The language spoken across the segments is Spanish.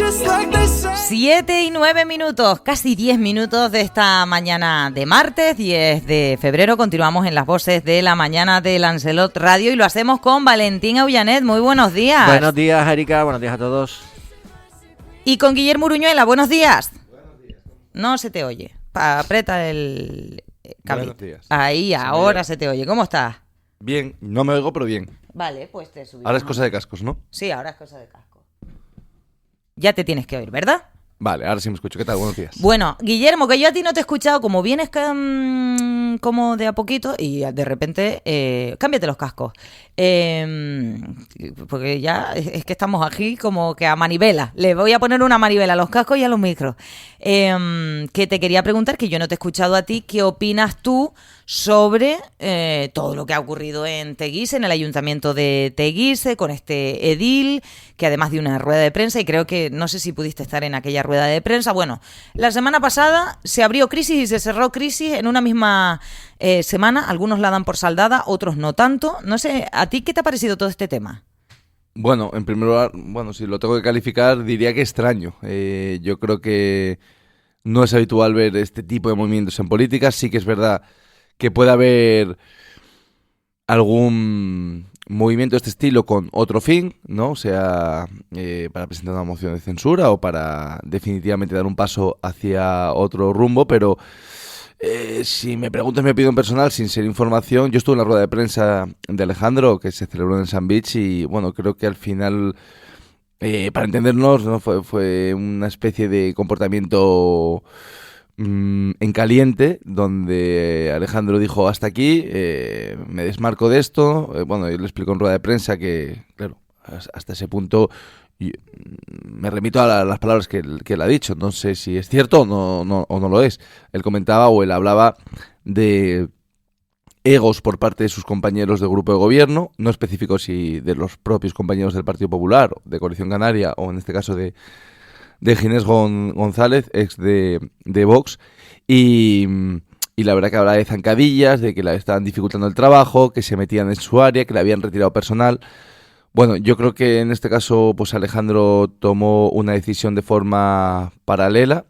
7:09, casi 10 minutos de esta mañana de martes 10 de febrero. Continuamos en las voces de la mañana de Lancelot Radio y lo hacemos con Valentín Aullanet. Muy buenos días. Buenos días, Erika. Buenos días a todos. Y con Guillermo Uruñuela. Buenos días. No se te oye. Aprieta el cable. Buenos días. Ahí, ahora se te oye. ¿Cómo estás? Bien, no me oigo, pero bien. Vale, pues te subimos. Ahora es cosa de cascos, ¿no? Sí, ahora es cosa de casco. Ya te tienes que oír, ¿verdad? Vale, ahora sí me escucho. ¿Qué tal? Buenos días. Bueno, Guillermo, que yo a ti no te he escuchado, como vienes como de a poquito y de repente, cámbiate los cascos. Porque ya es que estamos aquí como que a manivela. Le voy a poner una manivela a los cascos y a los micros. Que te quería preguntar, que yo no te he escuchado a ti, ¿qué opinas tú sobre todo lo que ha ocurrido en Teguise, en el ayuntamiento de Teguise, con este edil, que además de una rueda de prensa, y creo que, no sé si pudiste estar en aquella rueda de prensa, bueno, la semana pasada se abrió crisis y se cerró crisis en una misma semana, algunos la dan por saldada, otros no tanto, no sé, ¿a ti qué te ha parecido todo este tema? Bueno, en primer lugar, si lo tengo que calificar, diría que extraño. Yo creo que no es habitual ver este tipo de movimientos en política. Sí que es verdad que puede haber algún movimiento de este estilo con otro fin, ¿no? O sea, para presentar una moción de censura o para definitivamente dar un paso hacia otro rumbo, pero si me preguntas mi opinión personal, sin ser información, yo estuve en la rueda de prensa de Alejandro, que se celebró en San Beach, y bueno, creo que al final, para entendernos, ¿no? fue una especie de comportamiento en caliente, donde Alejandro dijo hasta aquí, me desmarco de esto. Bueno, yo le explico en rueda de prensa que, claro, hasta ese punto me remito a las palabras que él ha dicho. No sé si es cierto o no lo es. Él comentaba o él hablaba de egos por parte de sus compañeros de grupo de gobierno, no específico si de los propios compañeros del Partido Popular, de Coalición Canaria, o en este caso de Ginés González, ex de Vox, y la verdad que hablaba de zancadillas, de que le estaban dificultando el trabajo, que se metían en su área, que le habían retirado personal. Bueno, yo creo que en este caso pues Alejandro tomó una decisión de forma paralela,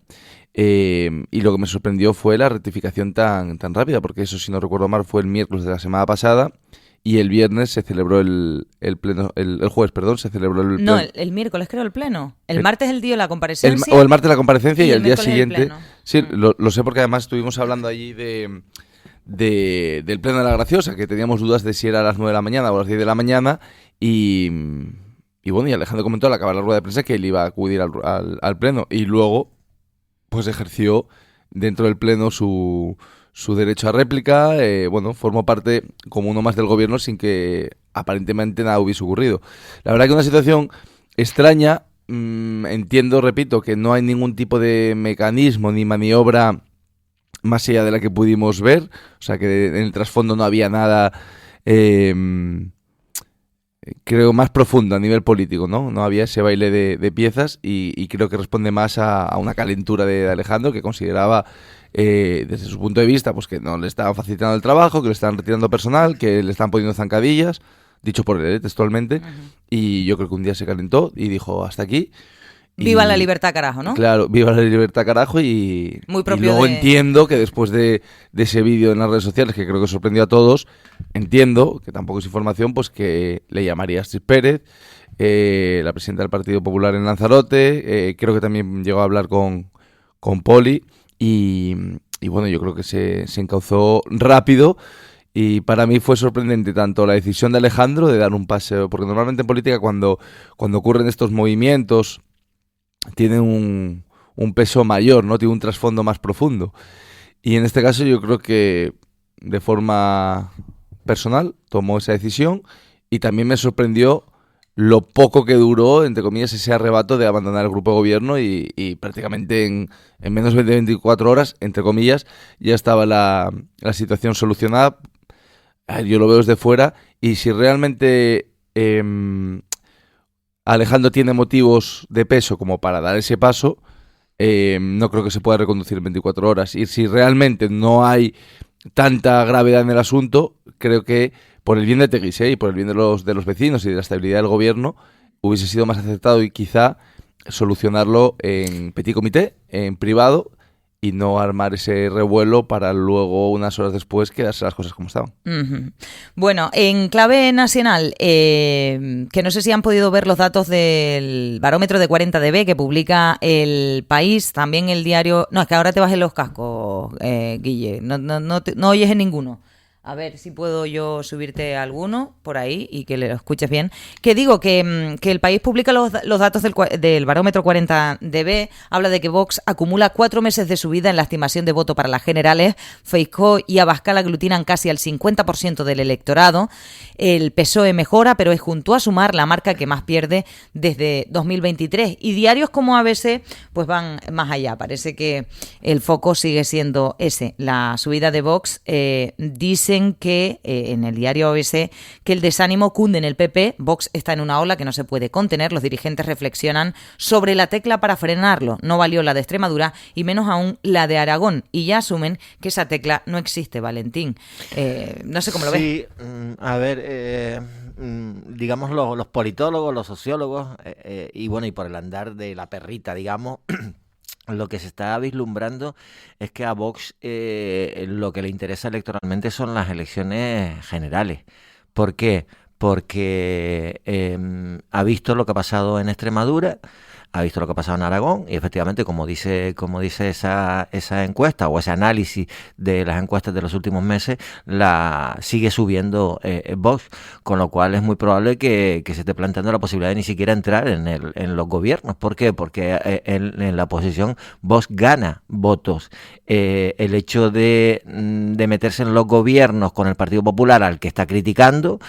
y lo que me sorprendió fue la rectificación tan rápida, porque eso, si no recuerdo mal, fue el miércoles de la semana pasada. Y el viernes se celebró el pleno, el jueves, perdón, se celebró el pleno. No, el miércoles creo el pleno. El martes el día de la comparecencia. El martes la comparecencia y el día siguiente. Sí, Mm. lo sé porque además estuvimos hablando allí del pleno de la Graciosa, que teníamos dudas de si era a las 9 de la mañana o a las 10 de la mañana. Y bueno, y Alejandro comentó al acabar la rueda de prensa que él iba a acudir al pleno. Y luego, pues ejerció dentro del pleno su derecho a réplica, formó parte como uno más del gobierno sin que aparentemente nada hubiese ocurrido. La verdad que una situación extraña. Entiendo, repito, que no hay ningún tipo de mecanismo ni maniobra más allá de la que pudimos ver, o sea que en el trasfondo no había nada, creo, más profundo a nivel político, no había ese baile de piezas, y creo que responde más a una calentura de Alejandro, que consideraba, desde su punto de vista, pues que no le estaban facilitando el trabajo, que le estaban retirando personal, que le estaban poniendo zancadillas, dicho por él, textualmente. Uh-huh. Y yo creo que un día se calentó y dijo hasta aquí. Viva la libertad, carajo, ¿no? Claro, viva la libertad, carajo. Y luego entiendo que después de ese vídeo en las redes sociales, que creo que sorprendió a todos, entiendo, que tampoco es información, pues que le llamaría a Astrid Pérez, la presidenta del Partido Popular en Lanzarote. Creo que también llegó a hablar con Poli. Y bueno, yo creo que se encauzó rápido. Y para mí fue sorprendente tanto la decisión de Alejandro de dar un paseo, porque normalmente en política cuando ocurren estos movimientos tienen un peso mayor, ¿no? Tiene un trasfondo más profundo. Y en este caso yo creo que de forma personal tomó esa decisión, y también me sorprendió lo poco que duró, entre comillas, ese arrebato de abandonar el grupo de gobierno, y prácticamente en menos de 24 horas, entre comillas, ya estaba la situación solucionada. Yo lo veo desde fuera, y si realmente Alejandro tiene motivos de peso como para dar ese paso, no creo que se pueda reconducir en 24 horas. Y si realmente no hay tanta gravedad en el asunto, creo que por el bien de Teguise y por el bien de los vecinos y de la estabilidad del gobierno, hubiese sido más acertado y quizá solucionarlo en petit comité, en privado, y no armar ese revuelo para luego, unas horas después, quedarse las cosas como estaban. Uh-huh. Bueno, en clave nacional, que no sé si han podido ver los datos del barómetro de 40 dB que publica El País, también el diario... No, es que ahora te bajes los cascos, Guille, no oyes en ninguno. A ver si puedo yo subirte alguno por ahí y que lo escuches bien. Que digo que El País publica los datos del barómetro 40 dB. Habla de que Vox acumula 4 meses de subida en la estimación de voto para las generales. Feijóo y Abascal aglutinan casi al 50% del electorado. El PSOE mejora, pero es junto a Sumar la marca que más pierde desde 2023. Y diarios como ABC pues van más allá. Parece que el foco sigue siendo ese, la subida de Vox. Dicen que, en el diario ABC, que el desánimo cunde en el PP, Vox está en una ola que no se puede contener, los dirigentes reflexionan sobre la tecla para frenarlo, no valió la de Extremadura y menos aún la de Aragón, y ya asumen que esa tecla no existe, Valentín. No sé cómo lo ves. Sí, a ver, digamos los politólogos, los sociólogos, y bueno, y por el andar de la perrita, digamos... Lo que se está vislumbrando es que a Vox lo que le interesa electoralmente son las elecciones generales. ¿Por qué? Porque ha visto lo que ha pasado en Extremadura, ha visto lo que ha pasado en Aragón y efectivamente, como dice esa encuesta o ese análisis de las encuestas de los últimos meses, la sigue subiendo Vox, con lo cual es muy probable que se esté planteando la posibilidad de ni siquiera entrar en los gobiernos. ¿Por qué? Porque en la oposición Vox gana votos. El hecho de meterse en los gobiernos con el Partido Popular, al que está criticando,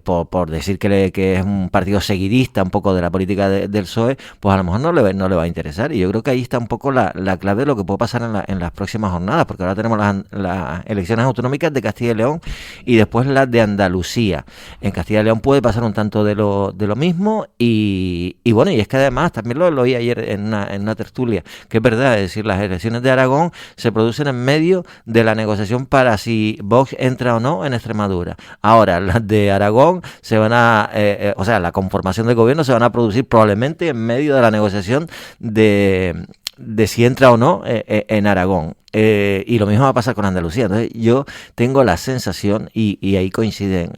por decir que es un partido seguidista un poco de la política del PSOE, pues a lo mejor no le va a interesar. Y yo creo que ahí está un poco la clave de lo que puede pasar en las próximas jornadas, porque ahora tenemos las elecciones autonómicas de Castilla y León y después las de Andalucía. En Castilla y León puede pasar un tanto de lo mismo y bueno, y es que además también lo oí ayer en una tertulia, que es verdad, es decir, las elecciones de Aragón se producen en medio de la negociación para si Vox entra o no en Extremadura. Ahora, las de Aragón se van o sea, la conformación del gobierno se van a producir probablemente en medio de la negociación de si entra o no en Aragón. Y lo mismo va a pasar con Andalucía. Entonces yo tengo la sensación, y ahí coinciden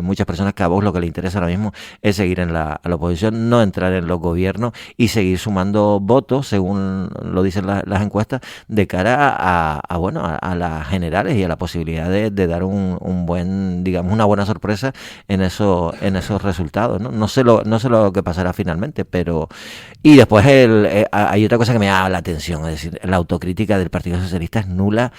muchas personas, que a Vox lo que le interesa ahora mismo es seguir en la oposición, no entrar en los gobiernos y seguir sumando votos, según lo dicen las encuestas, de cara a las generales y a la posibilidad de dar un buen, digamos, una buena sorpresa en esos resultados, ¿no? No sé lo que pasará finalmente, pero... Y después hay otra cosa que me llama la atención, es decir, la autocrítica del Partido Socialista es nula.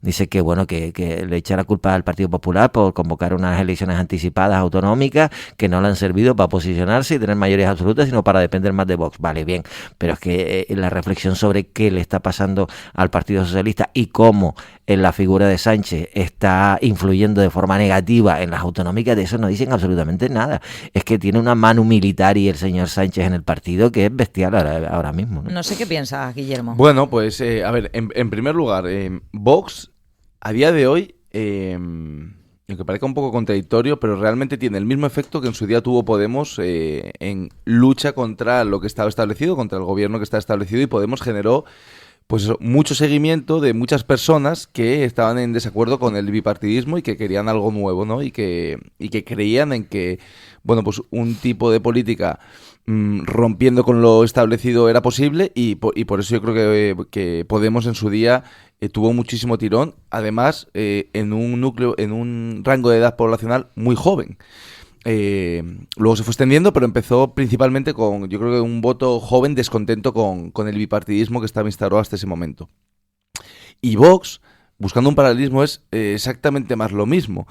Dice que bueno, que le echa la culpa al Partido Popular por convocar unas elecciones anticipadas autonómicas que no le han servido para posicionarse y tener mayorías absolutas, sino para depender más de Vox. Vale, bien, pero es que la reflexión sobre qué le está pasando al Partido Socialista y cómo en la figura de Sánchez está influyendo de forma negativa en las autonómicas, de eso no dicen absolutamente nada. Es que tiene una manu militari el señor Sánchez en el partido que es bestial ahora mismo, ¿no? No sé qué piensas, Guillermo. Bueno, pues a ver, en primer lugar, Vox a día de hoy, aunque parezca un poco contradictorio, pero realmente tiene el mismo efecto que en su día tuvo Podemos en lucha contra lo que estaba establecido, contra el gobierno que está establecido, y Podemos generó pues eso, mucho seguimiento de muchas personas que estaban en desacuerdo con el bipartidismo y que querían algo nuevo, ¿no? Y que creían en que, bueno, pues un tipo de política rompiendo con lo establecido era posible, y por eso yo creo que Podemos en su día tuvo muchísimo tirón, además en un rango de edad poblacional muy joven. Luego se fue extendiendo, pero empezó principalmente con, yo creo que un voto joven descontento con el bipartidismo que estaba instaurado hasta ese momento. Y Vox, buscando un paralelismo, es exactamente más lo mismo.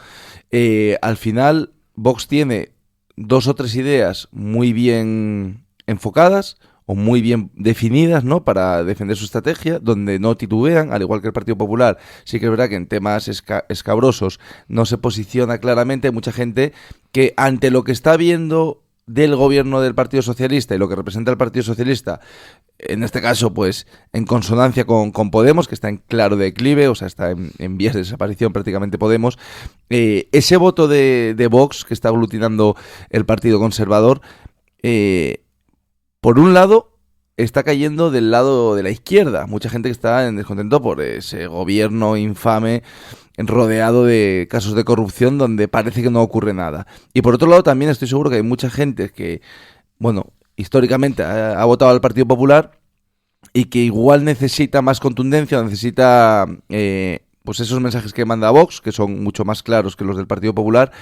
Al final, Vox tiene 2 o 3 ideas muy bien enfocadas o muy bien definidas, ¿no?, para defender su estrategia, donde no titubean, al igual que el Partido Popular. Sí que es verdad que en temas escabrosos no se posiciona claramente. Hay mucha gente que, ante lo que está viendo del gobierno del Partido Socialista y lo que representa el Partido Socialista, en este caso, pues, en consonancia con Podemos, que está en claro declive, o sea, está en vías de desaparición prácticamente Podemos, ese voto de Vox que está aglutinando el Partido Conservador, por un lado, está cayendo del lado de la izquierda. Mucha gente que está en descontento por ese gobierno infame rodeado de casos de corrupción donde parece que no ocurre nada. Y por otro lado, también estoy seguro que hay mucha gente que, bueno, históricamente ha votado al Partido Popular y que igual necesita más contundencia, necesita pues esos mensajes que manda Vox, que son mucho más claros que los del Partido Popular,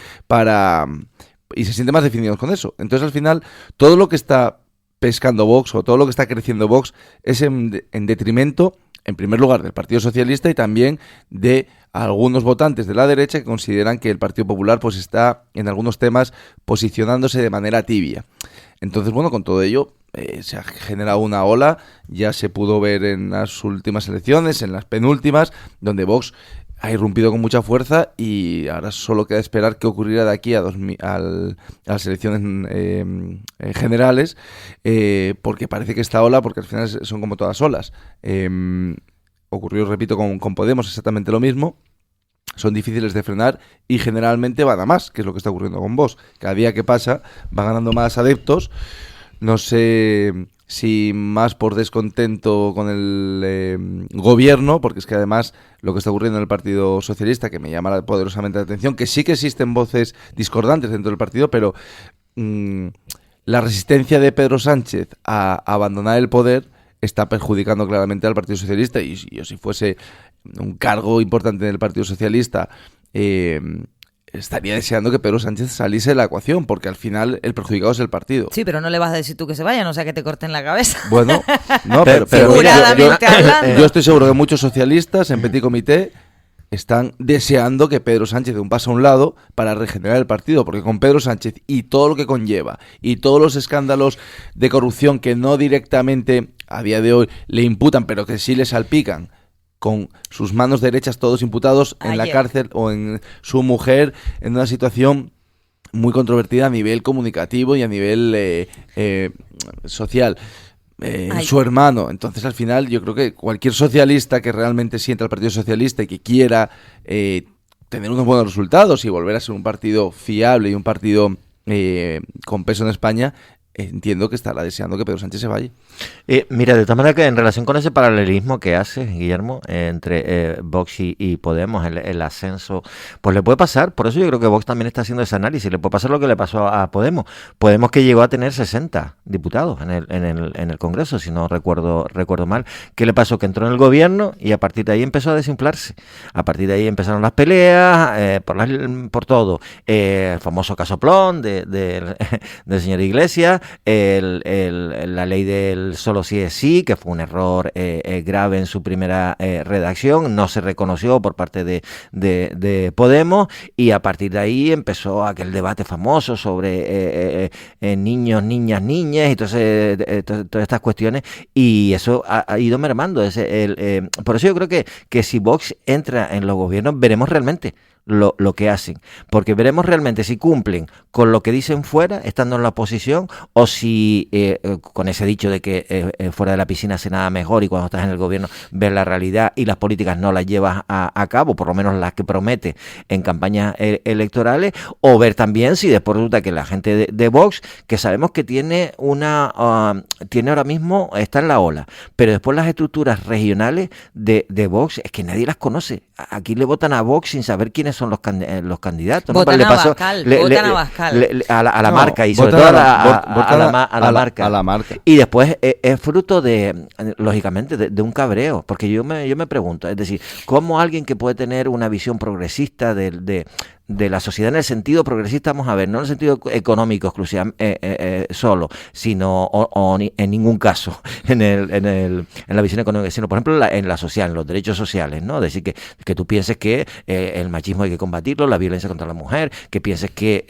y se siente más definidos con eso. Entonces, al final, todo lo que está pescando Vox o todo lo que está creciendo Vox es en detrimento, en primer lugar, del Partido Socialista y también de algunos votantes de la derecha que consideran que el Partido Popular pues está en algunos temas posicionándose de manera tibia. Entonces, bueno, con todo ello se ha generado una ola, ya se pudo ver en las últimas elecciones, en las penúltimas, donde Vox ha irrumpido con mucha fuerza y ahora solo queda esperar qué ocurrirá de aquí a las elecciones generales, porque parece que esta ola, porque al final son como todas olas, ocurrió, repito, con Podemos exactamente lo mismo. Son difíciles de frenar y generalmente van a más, que es lo que está ocurriendo con Vox. Cada día que pasa va ganando más adeptos. No sé si más por descontento con el gobierno, porque es que además lo que está ocurriendo en el Partido Socialista, que me llama poderosamente la atención, que sí que existen voces discordantes dentro del partido, pero la resistencia de Pedro Sánchez a abandonar el poder está perjudicando claramente al Partido Socialista. Y yo, si fuese un cargo importante en el Partido Socialista, estaría deseando que Pedro Sánchez saliese de la ecuación, porque al final el perjudicado es el partido. Sí, pero no le vas a decir tú que se vaya, no sea que te corten la cabeza. Bueno, no, pero Figuradamente hablando. yo estoy seguro que muchos socialistas en Petit Comité están deseando que Pedro Sánchez dé un paso a un lado para regenerar el partido, porque con Pedro Sánchez y todo lo que conlleva y todos los escándalos de corrupción que no directamente a día de hoy le imputan, pero que sí le salpican, con sus manos derechas todos imputados en la cárcel, o en su mujer en una situación muy controvertida a nivel comunicativo y a nivel social, su hermano. Entonces, al final, yo creo que cualquier socialista que realmente sienta al Partido Socialista y que quiera tener unos buenos resultados y volver a ser un partido fiable y un partido con peso en España, entiendo que estará deseando que Pedro Sánchez se vaya. Mira, de todas maneras, que en relación con ese paralelismo que hace Guillermo entre Vox y Podemos, el ascenso, pues le puede pasar. Por eso yo creo que Vox también está haciendo ese análisis. Le puede pasar lo que le pasó a Podemos. Podemos, que llegó a tener 60 diputados en el Congreso, si no recuerdo mal. ¿Qué le pasó? Que entró en el gobierno y a partir de ahí empezó a desinflarse. A partir de ahí empezaron las peleas por todo. El famoso caso Plon del señor Iglesias, la ley del solo sí es sí, que fue un error grave en su primera redacción, no se reconoció por parte de Podemos, y a partir de ahí empezó aquel debate famoso sobre niños, niñas, niñas, y entonces todas estas cuestiones, y eso ha ido mermando. Por eso yo creo que si Vox entra en los gobiernos, veremos realmente lo que hacen, porque veremos realmente si cumplen con lo que dicen fuera, estando en la oposición, o si con ese dicho de que fuera de la piscina se nada mejor, y cuando estás en el gobierno ves la realidad y las políticas no las llevas a cabo, por lo menos las que promete en campañas electorales, o ver también si después resulta que la gente de Vox, que sabemos que tiene tiene ahora mismo, está en la ola, pero después las estructuras regionales de Vox es que nadie las conoce. Aquí le votan a Vox sin saber quiénes son los candidatos. Votan ¿no? a Abascal, a la marca, y sobre todo a la marca. A la marca. Y después es fruto lógicamente, de un cabreo, porque yo me pregunto, es decir, ¿cómo alguien que puede tener una visión progresista de la sociedad, en el sentido progresista, vamos a ver, no en el sentido económico exclusivamente solo, sino en ningún caso en la visión económica, sino por ejemplo en la social, en los derechos sociales, ¿no? Es decir, que tú pienses que el machismo hay que combatirlo, la violencia contra la mujer, que pienses que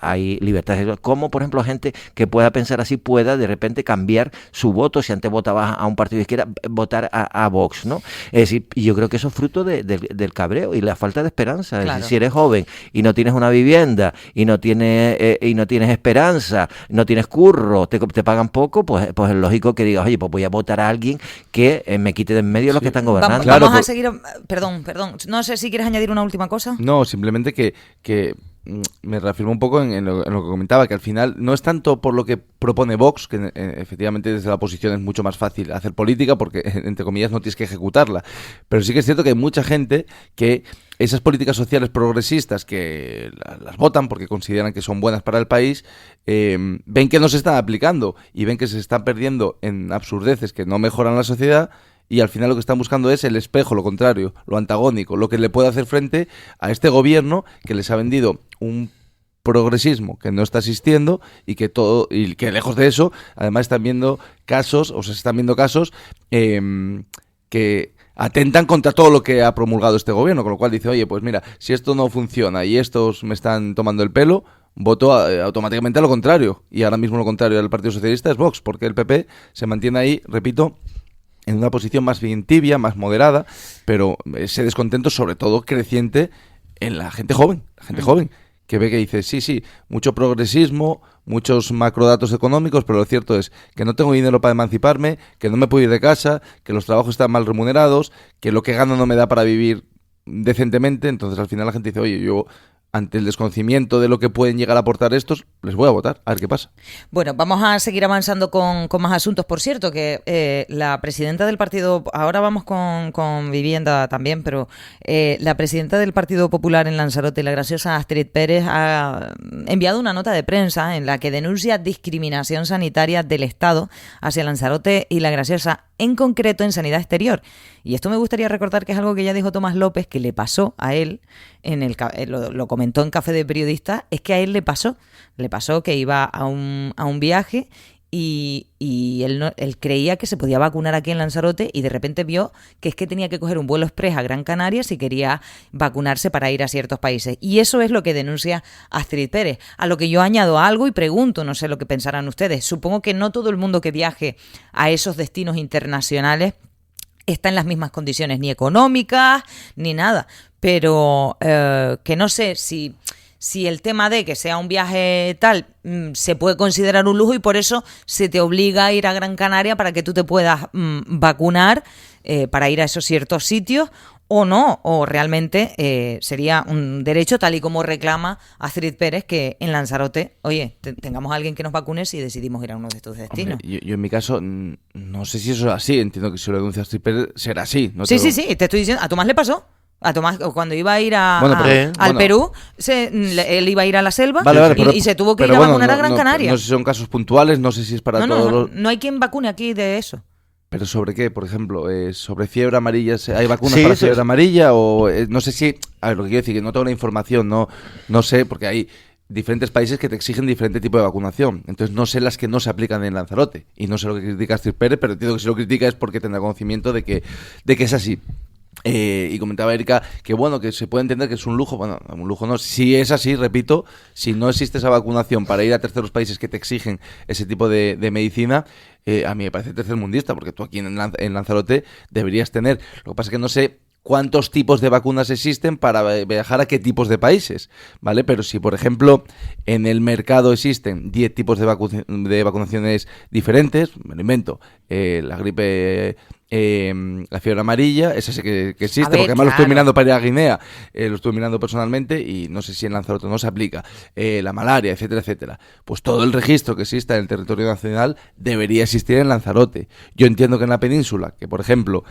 hay libertad sexual, como por ejemplo gente que pueda pensar así pueda de repente cambiar su voto, si antes votaba a un partido de izquierda, votar a Vox, ¿no? Es decir, y yo creo que eso es fruto del cabreo y la falta de esperanza. Claro. Es decir, si eres joven y no tienes una vivienda y no tienes esperanza, no tienes curro, te pagan poco, pues es lógico que digas, oye, pues voy a votar a alguien que me quite de en medio los que están gobernando. Vamos a seguir, perdón, no sé si quieres añadir una última cosa. No, simplemente que me reafirmo un poco en lo que comentaba, que al final no es tanto por lo que propone Vox, que efectivamente desde la oposición es mucho más fácil hacer política porque, entre comillas, no tienes que ejecutarla. Pero sí que es cierto que hay mucha gente que esas políticas sociales progresistas que las votan porque consideran que son buenas para el país, ven que no se están aplicando y ven que se están perdiendo en absurdeces que no mejoran la sociedad. Y al final lo que están buscando es el espejo, lo contrario, lo antagónico, lo que le puede hacer frente a este gobierno que les ha vendido un progresismo que no está existiendo y que lejos de eso, además están viendo casos, o se están viendo casos que atentan contra todo lo que ha promulgado este gobierno, con lo cual dice, oye, pues mira, si esto no funciona y estos me están tomando el pelo, voto automáticamente a lo contrario. Y ahora mismo lo contrario del Partido Socialista es Vox, porque el PP se mantiene ahí, repito, en una posición más bien tibia, más moderada, pero ese descontento sobre todo creciente en la gente joven, que ve que dice, sí, mucho progresismo, muchos macrodatos económicos, pero lo cierto es que no tengo dinero para emanciparme, que no me puedo ir de casa, que los trabajos están mal remunerados, que lo que gano no me da para vivir decentemente. Entonces al final la gente dice, oye, yo ante el desconocimiento de lo que pueden llegar a aportar estos, les voy a votar, a ver qué pasa. Bueno, vamos a seguir avanzando con más asuntos. Por cierto, que la presidenta del partido, ahora vamos con vivienda también, pero la presidenta del Partido Popular en Lanzarote, la graciosa Astrid Pérez, ha enviado una nota de prensa en la que denuncia discriminación sanitaria del Estado hacia Lanzarote y la graciosa, en concreto en sanidad exterior. Y esto me gustaría recordar que es algo que ya dijo Tomás López, que le pasó a él, lo comentó en Café de Periodistas, es que a él le pasó que iba a un viaje y él creía que se podía vacunar aquí en Lanzarote y de repente vio que es que tenía que coger un vuelo express a Gran Canaria si quería vacunarse para ir a ciertos países. Y eso es lo que denuncia Astrid Pérez. A lo que yo añado algo y pregunto, no sé lo que pensarán ustedes. Supongo que no todo el mundo que viaje a esos destinos internacionales está en las mismas condiciones, ni económicas, ni nada. Pero que no sé si el tema de que sea un viaje tal se puede considerar un lujo y por eso se te obliga a ir a Gran Canaria para que tú te puedas vacunar para ir a esos ciertos sitios o no, o realmente sería un derecho tal y como reclama Astrid Pérez que en Lanzarote, oye, tengamos a alguien que nos vacune si decidimos ir a uno de estos destinos. Hombre, yo en mi caso no sé si eso es así, entiendo que si lo denuncia Astrid Pérez será así. Sí, te estoy diciendo, a Tomás le pasó. A Tomás, cuando iba a ir al Perú, él iba a ir a la selva y se tuvo que ir a vacunar a Gran Canaria. No sé si son casos puntuales, no sé si es para todos. No hay quien vacune aquí de eso. ¿Pero sobre qué? Por ejemplo, ¿sobre fiebre amarilla? ¿Hay vacunas para fiebre amarilla? O no sé si... A ver, lo que quiero decir, que no tengo la información, no sé, porque hay diferentes países que te exigen diferente tipo de vacunación. Entonces no sé las que no se aplican en Lanzarote. Y no sé lo que critica Astrid Pérez, pero entiendo que si lo critica es porque tendrá conocimiento de que es así. Y comentaba Erika que bueno, que se puede entender que es un lujo. Bueno, un lujo no, si es así, repito, si no existe esa vacunación para ir a terceros países que te exigen ese tipo de medicina, a mí me parece tercermundista, porque tú aquí en Lanzarote deberías tener. Lo que pasa es que no sé cuántos tipos de vacunas existen para viajar a qué tipos de países, ¿vale? Pero si, por ejemplo, en el mercado existen 10 tipos de vacunaciones diferentes, me lo invento, la gripe... la fiebre amarilla, esa sí que existe, porque además lo estoy mirando para ir a Guinea, lo estoy mirando personalmente y no sé si en Lanzarote no se aplica, la malaria, etcétera, etcétera. Pues todo el registro que exista en el territorio nacional debería existir en Lanzarote. Yo entiendo que en la península, que por ejemplo,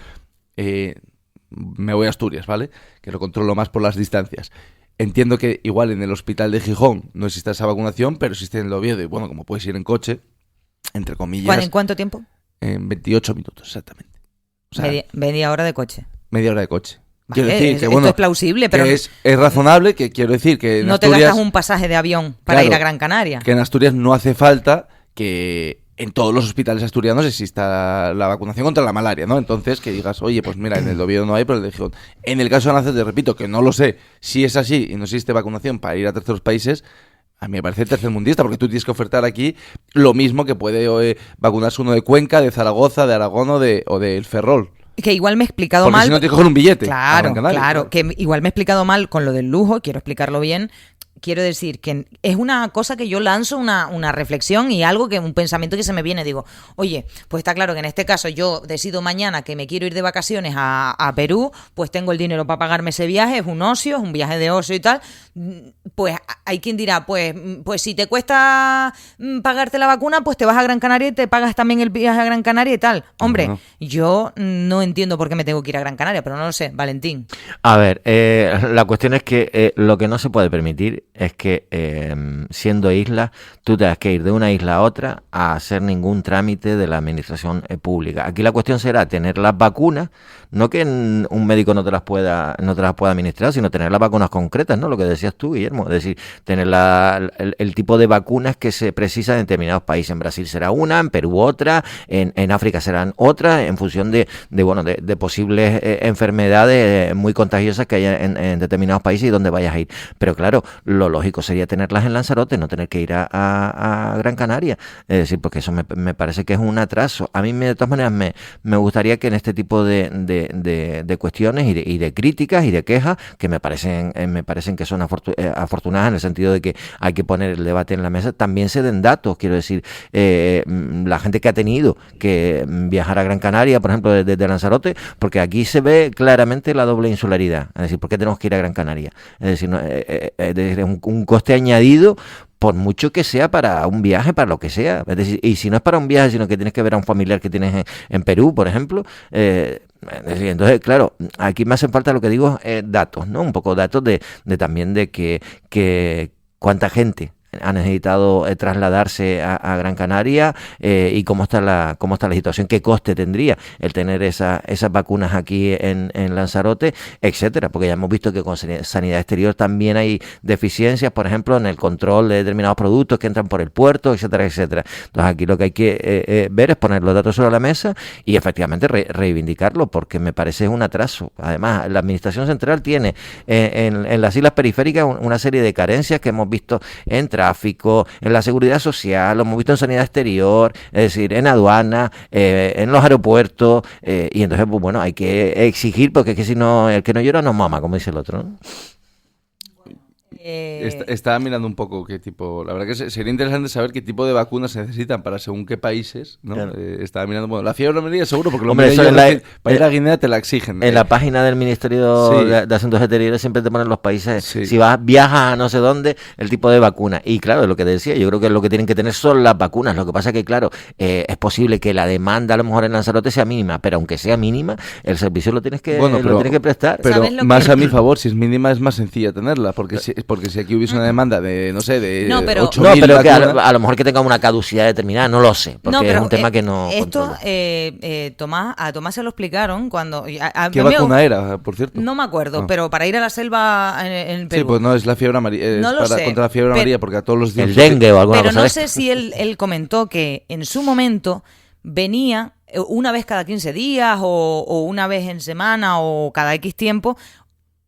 me voy a Asturias, ¿vale? Que lo controlo más por las distancias. Entiendo que igual en el hospital de Gijón no existe esa vacunación, pero existe en el Oviedo y bueno, como puedes ir en coche, entre comillas. ¿En cuánto tiempo? En 28 minutos, exactamente. O sea, media hora de coche. Media hora de coche. Vale, quiero decir que, esto es plausible, pero... es razonable, que quiero decir que en no Asturias... te gastas un pasaje de avión para ir a Gran Canaria. Que en Asturias no hace falta que en todos los hospitales asturianos exista la vacunación contra la malaria, ¿no? Entonces, que digas, oye, pues mira, en el Oviedo no hay, pero en el de Gijón. En el caso de Lanzarote, repito, que no lo sé, si es así y no existe vacunación para ir a terceros países... A mí me parece tercermundista, porque tú tienes que ofertar aquí lo mismo que puede vacunarse uno de Cuenca, de Zaragoza, de Aragón o del Ferrol. Que igual me he explicado porque mal. Si no, tienes que coger un billete. Claro, que igual me he explicado mal con lo del lujo, quiero explicarlo bien. quiero decir que es una cosa que yo lanzo una reflexión y algo que un pensamiento que se me viene. Digo, oye, pues está claro que en este caso yo decido mañana que me quiero ir de vacaciones a Perú, pues tengo el dinero para pagarme ese viaje, es un ocio, es un viaje de ocio y tal. Pues hay quien dirá, pues si te cuesta pagarte la vacuna, pues te vas a Gran Canaria y te pagas también el viaje a Gran Canaria y tal. Hombre, yo no entiendo por qué me tengo que ir a Gran Canaria, pero no lo sé, Valentín. A ver, la cuestión es que lo que no se puede permitir es que siendo isla tú tengas que ir de una isla a otra a hacer ningún trámite de la administración pública. Aquí la cuestión será tener las vacunas, no que un médico no te las pueda administrar, sino tener las vacunas concretas, ¿no? Lo que decías tú, Guillermo, es decir, tener el tipo de vacunas que se precisan en determinados países. En Brasil será una, en Perú otra, en África serán otras, en función de posibles enfermedades muy contagiosas que haya en determinados países y donde vayas a ir. Pero claro, lo lógico sería tenerlas en Lanzarote, no tener que ir a Gran Canaria. Es decir, porque eso me parece que es un atraso. A mí de todas maneras me gustaría que en este tipo de cuestiones y de críticas y de quejas, que me parecen que son afortunadas en el sentido de que hay que poner el debate en la mesa, también se den datos. Quiero decir, la gente que ha tenido que viajar a Gran Canaria, por ejemplo, desde Lanzarote, porque aquí se ve claramente la doble insularidad. Es decir, ¿por qué tenemos que ir a Gran Canaria? Es decir, es un coste añadido, por mucho que sea para un viaje, para lo que sea. Es decir, y si no es para un viaje, sino que tienes que ver a un familiar que tienes en Perú, por ejemplo. Es decir, entonces, claro, aquí me hacen falta, lo que digo, datos, ¿no? Un poco datos de también de que cuánta gente ha necesitado trasladarse a Gran Canaria y cómo está la situación, qué coste tendría el tener esas vacunas aquí en Lanzarote, etcétera, porque ya hemos visto que con sanidad exterior también hay deficiencias, por ejemplo, en el control de determinados productos que entran por el puerto, etcétera, etcétera. Entonces aquí lo que hay que ver es poner los datos sobre la mesa y efectivamente reivindicarlo, porque me parece un atraso. Además, la Administración Central tiene en las islas periféricas una serie de carencias que hemos visto en tráfico, en la seguridad social, lo hemos visto en sanidad exterior, es decir, en aduana, en los aeropuertos, y entonces, pues bueno, hay que exigir, porque es que si no, el que no llora no mama, como dice el otro, ¿no? Estaba mirando un poco qué tipo. La verdad que sería interesante saber qué tipo de vacunas se necesitan para según qué países, ¿no? Claro. Estaba mirando, bueno, la fiebre amarilla seguro, porque Hombre, para ir a Guinea te la exigen. En la página del Ministerio de Asuntos Exteriores siempre te ponen los países, si viajas a no sé dónde, el tipo de vacuna. Y claro, lo que te decía, yo creo que lo que tienen que tener son las vacunas. Lo que pasa es que, claro, es posible que la demanda a lo mejor en Lanzarote sea mínima, pero aunque sea mínima, el servicio lo tienes que prestar. Pero más a mi favor, si es mínima es más sencilla tenerla, porque si aquí hubiese una demanda de, no sé, de 8.000 pero que a lo mejor que tenga una caducidad determinada, no lo sé, porque es un tema que no esto, a Tomás se lo explicaron cuando... ¿Qué vacuna era, por cierto? No me acuerdo, pero para ir a la selva en Perú. Sí, pues no, es la fiebre amarilla, contra la fiebre amarilla, porque a todos los días... El dengue o alguna cosa. Pero no sé si él comentó que en su momento venía una vez cada 15 días o una vez en semana o cada X tiempo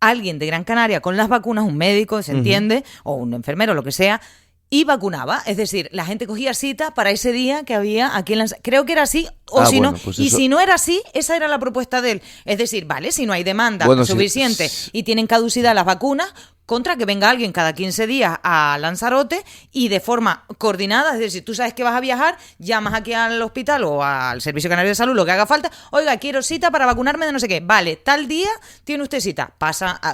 alguien de Gran Canaria con las vacunas, un médico, se entiende, o un enfermero, lo que sea, y vacunaba. Es decir, la gente cogía cita para ese día que había aquí en Lanzarote. Creo que era así, o si no. Pues y eso... si no era así, esa era la propuesta de él. Es decir, vale, si no hay demanda suficiente y tienen caducidad las vacunas, contra que venga alguien cada 15 días a Lanzarote y de forma coordinada, es decir, tú sabes que vas a viajar, llamas aquí al hospital o al Servicio Canario de Salud, lo que haga falta, oiga, quiero cita para vacunarme de no sé qué, vale, tal día tiene usted cita,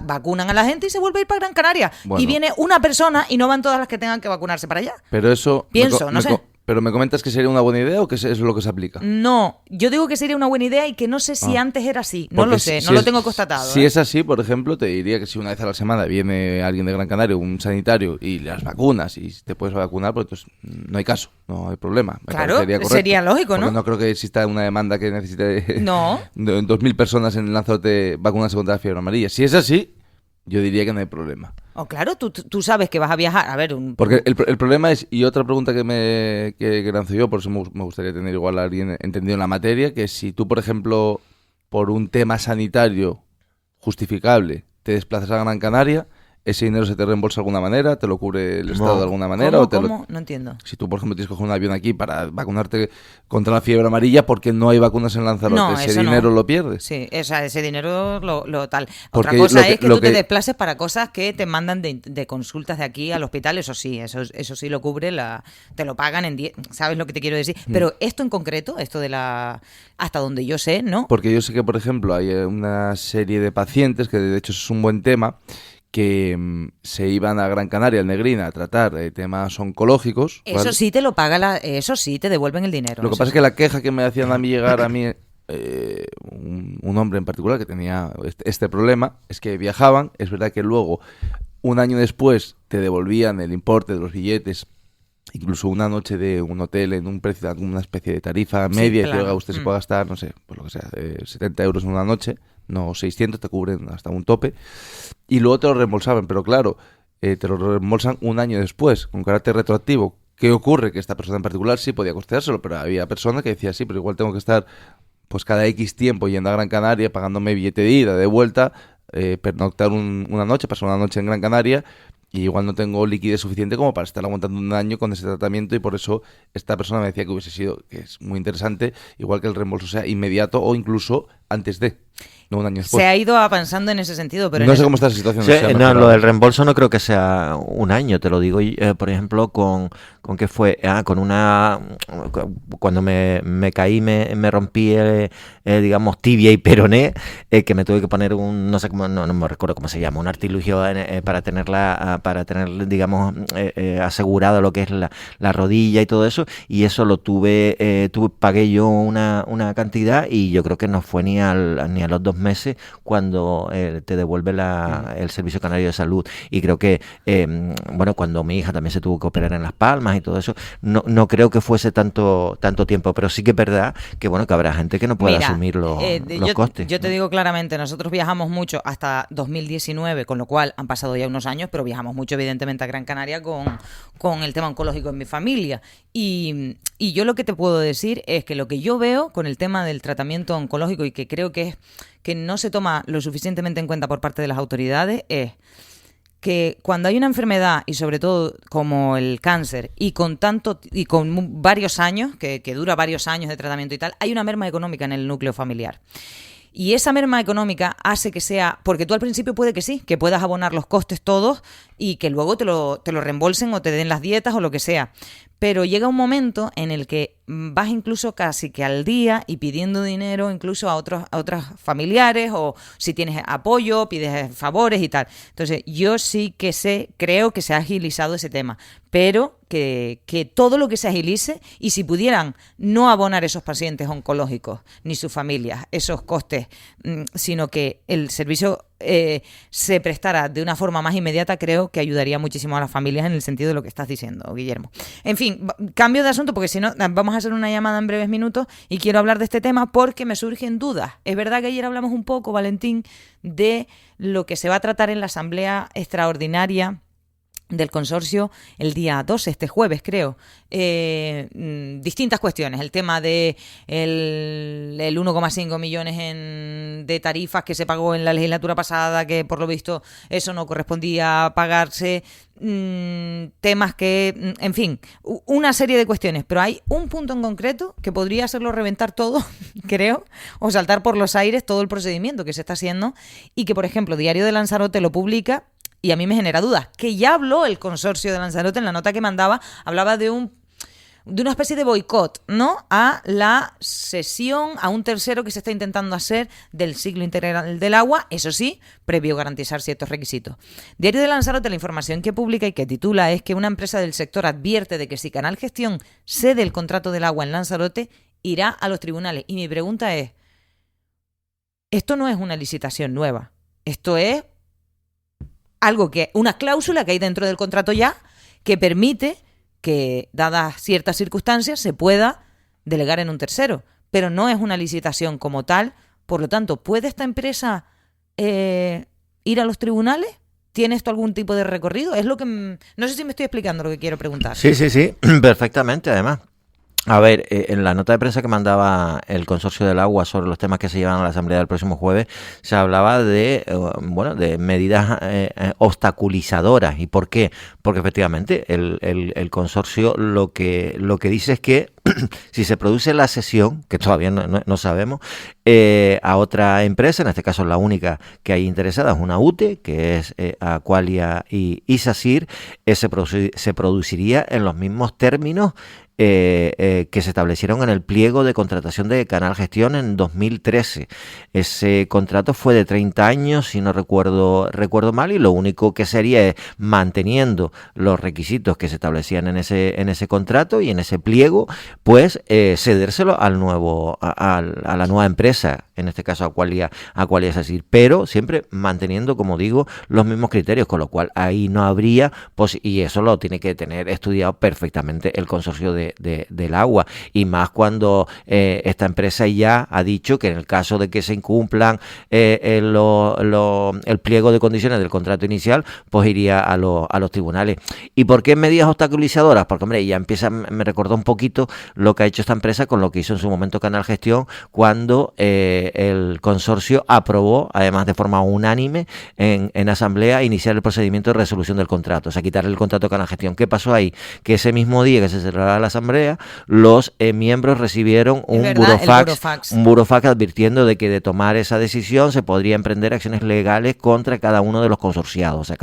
vacunan a la gente y se vuelve a ir para Gran Canaria. Bueno. Y viene una persona y no van todas las que tengan que vacunarse para allá. Pero eso... Pienso, no sé. ¿Pero me comentas que sería una buena idea o que es lo que se aplica? No, yo digo que sería una buena idea y que no sé si antes era así. No lo sé, no lo tengo constatado. Si es así, por ejemplo, te diría que si una vez a la semana viene alguien de Gran Canaria, un sanitario, y las vacunas y te puedes vacunar, pues entonces no hay caso, no hay problema. Claro, sería lógico, ¿no? Porque no creo que exista una demanda que necesite 2.000 personas en Lanzarote vacunarse contra la fiebre amarilla. Si es así, yo diría que no hay problema. Claro, tú sabes que vas a viajar. A ver, porque el problema es, y otra pregunta que lanzo yo, por eso me gustaría tener igual a alguien entendido en la materia, que si tú, por ejemplo, por un tema sanitario justificable, te desplazas a Gran Canaria, ¿ese dinero se te reembolsa de alguna manera? ¿Te lo cubre el Estado de alguna manera? ¿Cómo? ¿O te ¿Cómo? No entiendo. Si tú, por ejemplo, tienes que coger un avión aquí para vacunarte contra la fiebre amarilla porque no hay vacunas en Lanzarote, No, ¿ese eso dinero no. lo pierdes? Sí, ese dinero lo tal. Porque Otra cosa lo que- es que lo tú te que- desplaces para cosas que te mandan de consultas de aquí al hospital, eso sí lo cubre, te lo pagan ¿sabes lo que te quiero decir? Pero esto en concreto, esto de hasta donde yo sé, ¿no? Porque yo sé que, por ejemplo, hay una serie de pacientes, que de hecho es un buen tema, que se iban a Gran Canaria, al Negrina, a tratar temas oncológicos. Eso ¿vale? sí te lo paga, eso sí te devuelven el dinero. Lo que eso pasa es sí. que la queja que me hacían a mí llegar a mí, un hombre en particular que tenía este problema, es que viajaban, es verdad que luego, un año después, te devolvían el importe de los billetes, incluso una noche de un hotel en un precio, una especie de tarifa media, y claro. que oiga, usted se puede gastar, no sé, pues lo que sea, 70 euros en una noche, no 600, te cubren hasta un tope, y luego te lo reembolsaban, pero claro, te lo reembolsan un año después, con carácter retroactivo. ¿Qué ocurre? Que esta persona en particular sí podía costeárselo, pero había personas que decían, sí, pero igual tengo que estar pues cada X tiempo yendo a Gran Canaria, pagándome billete de ida, de vuelta, pernoctar una noche, pasar una noche en Gran Canaria, y igual no tengo liquidez suficiente como para estar aguantando un año con ese tratamiento, y por eso esta persona me decía que hubiese sido, que es muy interesante, igual que el reembolso sea inmediato o incluso antes de, no un año después. Se ha ido avanzando en ese sentido, pero No sé cómo está esa situación. Sí, no sé, a lo no, mejor lo ahora. del reembolso no creo que sea un año, te lo digo, por ejemplo, ¿con qué fue? Con cuando me caí, me rompí, digamos, tibia y peroné, que me tuve que poner no sé cómo, no me recuerdo cómo se llama, un artilugio para tener, digamos, asegurado lo que es la rodilla y todo eso, y eso lo pagué yo una cantidad, y yo creo que no fue ni a los 2 meses cuando te devuelve el Servicio Canario de Salud. Y creo que, bueno, cuando mi hija también se tuvo que operar en Las Palmas y todo eso, no creo que fuese tanto tiempo, pero sí que es verdad que, bueno, que habrá gente que no pueda asumir los costes. Yo te digo claramente, nosotros viajamos mucho hasta 2019, con lo cual han pasado ya unos años, pero viajamos mucho evidentemente a Gran Canaria con el tema oncológico en mi familia. Y yo lo que te puedo decir es que lo que yo veo con el tema del tratamiento oncológico, y que creo que no se toma lo suficientemente en cuenta por parte de las autoridades, es que cuando hay una enfermedad, y sobre todo como el cáncer, y con varios años, que dura varios años de tratamiento y tal, hay una merma económica en el núcleo familiar. Y esa merma económica hace que sea, porque tú al principio puede que sí, que puedas abonar los costes todos y que luego te lo reembolsen o te den las dietas o lo que sea. Pero llega un momento en el que vas incluso casi que al día y pidiendo dinero incluso a otros familiares, o si tienes apoyo, pides favores y tal. Entonces yo sí que creo que se ha agilizado ese tema, pero que todo lo que se agilice, y si pudieran no abonar esos pacientes oncológicos ni sus familias esos costes, sino que el servicio se prestara de una forma más inmediata, creo que ayudaría muchísimo a las familias en el sentido de lo que estás diciendo, Guillermo. En fin, cambio de asunto porque si no vamos a hacer una llamada en breves minutos, y quiero hablar de este tema porque me surgen dudas. Es verdad que ayer hablamos un poco, Valentín, de lo que se va a tratar en la asamblea extraordinaria del consorcio el día 12, este jueves creo, distintas cuestiones, el tema de el 1,5 millones de tarifas que se pagó en la legislatura pasada, que por lo visto eso no correspondía a pagarse, temas que, en fin, una serie de cuestiones, pero hay un punto en concreto que podría hacerlo reventar todo, creo, o saltar por los aires todo el procedimiento que se está haciendo, y que, por ejemplo, Diario de Lanzarote lo publica. Y a mí me genera dudas, que ya habló el consorcio de Lanzarote en la nota que mandaba, hablaba de una especie de boicot, ¿no?, a la cesión a un tercero que se está intentando hacer del ciclo integral del agua, eso sí, previo garantizar ciertos requisitos. Diario de Lanzarote, la información que publica y que titula es que una empresa del sector advierte de que si Canal Gestión cede el contrato del agua en Lanzarote, irá a los tribunales. Y mi pregunta es, esto no es una licitación nueva, esto es una cláusula que hay dentro del contrato ya, que permite que, dadas ciertas circunstancias, se pueda delegar en un tercero, pero no es una licitación como tal. Por lo tanto, ¿puede esta empresa ir a los tribunales? ¿Tiene esto algún tipo de recorrido? Es lo que no sé si me estoy explicando lo que quiero preguntar. Sí, perfectamente, además. A ver, en la nota de prensa que mandaba el Consorcio del Agua sobre los temas que se llevan a la Asamblea del próximo jueves, se hablaba de, de medidas obstaculizadoras. ¿Y por qué? Porque efectivamente el consorcio lo que dice es que si se produce la cesión, que todavía no sabemos, a otra empresa, en este caso la única que hay interesada es una UTE, que es Aqualia y SACIR, se produciría en los mismos términos que se establecieron en el pliego de contratación de Canal Gestión en 2013. Ese contrato fue de 30 años, si no recuerdo mal, y lo único que sería es manteniendo los requisitos que se establecían en ese contrato y en ese pliego, pues cedérselo a la nueva empresa, en este caso Aqualia es así, pero siempre manteniendo, como digo, los mismos criterios, con lo cual ahí no habría, y eso lo tiene que tener estudiado perfectamente el consorcio del agua, y más cuando esta empresa ya ha dicho que en el caso de que se incumplan el pliego de condiciones del contrato inicial, pues iría a los tribunales. ¿Y por qué medidas obstaculizadoras? Porque, hombre, ya me recordó un poquito lo que ha hecho esta empresa con lo que hizo en su momento Canal Gestión, cuando el consorcio aprobó, además de forma unánime, en asamblea, iniciar el procedimiento de resolución del contrato, o sea, quitarle el contrato a Canal Gestión. ¿Qué pasó ahí? Que ese mismo día que se celebraba la asamblea, los miembros recibieron un burofax advirtiendo de que de tomar esa decisión se podría emprender acciones legales contra cada uno de los consorciados, o sea,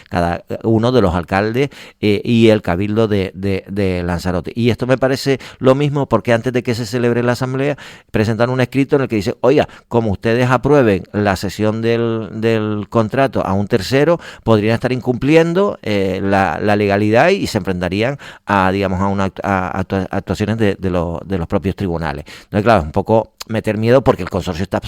cada uno de los alcaldes y el cabildo de Lanzarote. Y esto me parece lo mismo porque antes de que se celebre la asamblea presentaron un escrito en el que dice: oiga, como ustedes aprueben la cesión del contrato a un tercero, podrían estar incumpliendo la legalidad y se enfrentarían a actuaciones de los propios tribunales. Entonces, claro, es un poco meter miedo porque el consorcio está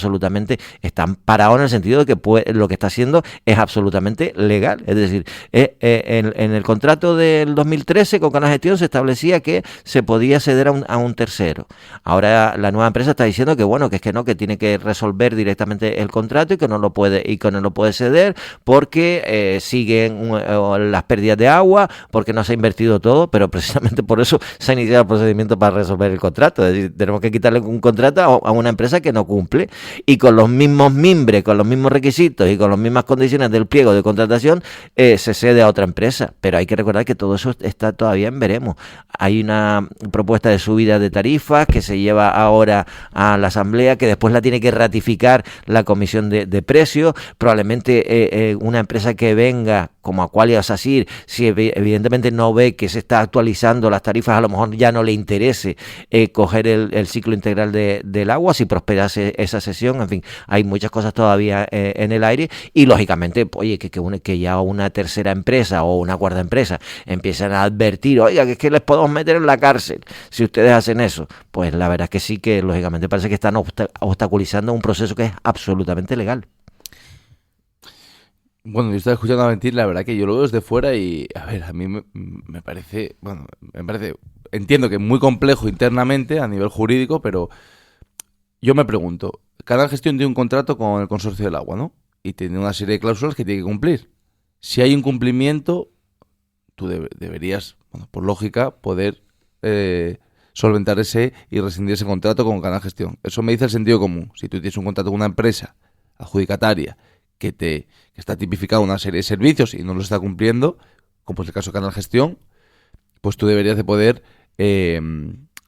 parado en el sentido de que lo que está haciendo es absolutamente legal. Es decir, en el contrato del 2013 con Canal Gestión se establecía que se podía ceder a un tercero. Ahora la nueva empresa está diciendo que tiene que resolver directamente el contrato y que no lo puede ceder porque siguen las pérdidas de agua, porque no se ha invertido todo, pero precisamente por eso se ha iniciado el procedimiento para resolver el contrato. Es decir, tenemos que quitarle un contrato a una empresa que no cumple, y con los mismos mimbres, con los mismos requisitos y con las mismas condiciones del pliego de contratación se cede a otra empresa. Pero hay que recordar que todo eso está todavía en veremos. Hay una propuesta de subida de tarifas que se lleva ahora a la asamblea, que después la tiene que ratificar la comisión de precios. Probablemente una empresa que venga como Aqualia o SACIR, si evidentemente no ve que se está actualizando las tarifas, a lo mejor ya no le interese coger el ciclo integral del agua, si prosperase esa sesión. En fin, hay muchas cosas todavía en el aire, y lógicamente, oye, que ya una tercera empresa o una cuarta empresa empiezan a advertir: oiga, que es que les podemos meter en la cárcel si ustedes hacen eso. Pues la verdad es que sí, que lógicamente parece que están obstaculizando un proceso que es absolutamente legal. Bueno, yo estaba escuchando a Mentir, la verdad que yo lo veo desde fuera y, a ver, a mí me parece, entiendo que es muy complejo internamente a nivel jurídico, pero yo me pregunto, Canal Gestión tiene un contrato con el Consorcio del Agua, ¿no? Y tiene una serie de cláusulas que tiene que cumplir. Si hay incumplimiento, tú deberías, por lógica, poder solventar ese y rescindir ese contrato con Canal Gestión. Eso me dice el sentido común. Si tú tienes un contrato con una empresa adjudicataria que está tipificado una serie de servicios y no lo está cumpliendo, como es el caso de Canal Gestión, pues tú deberías de poder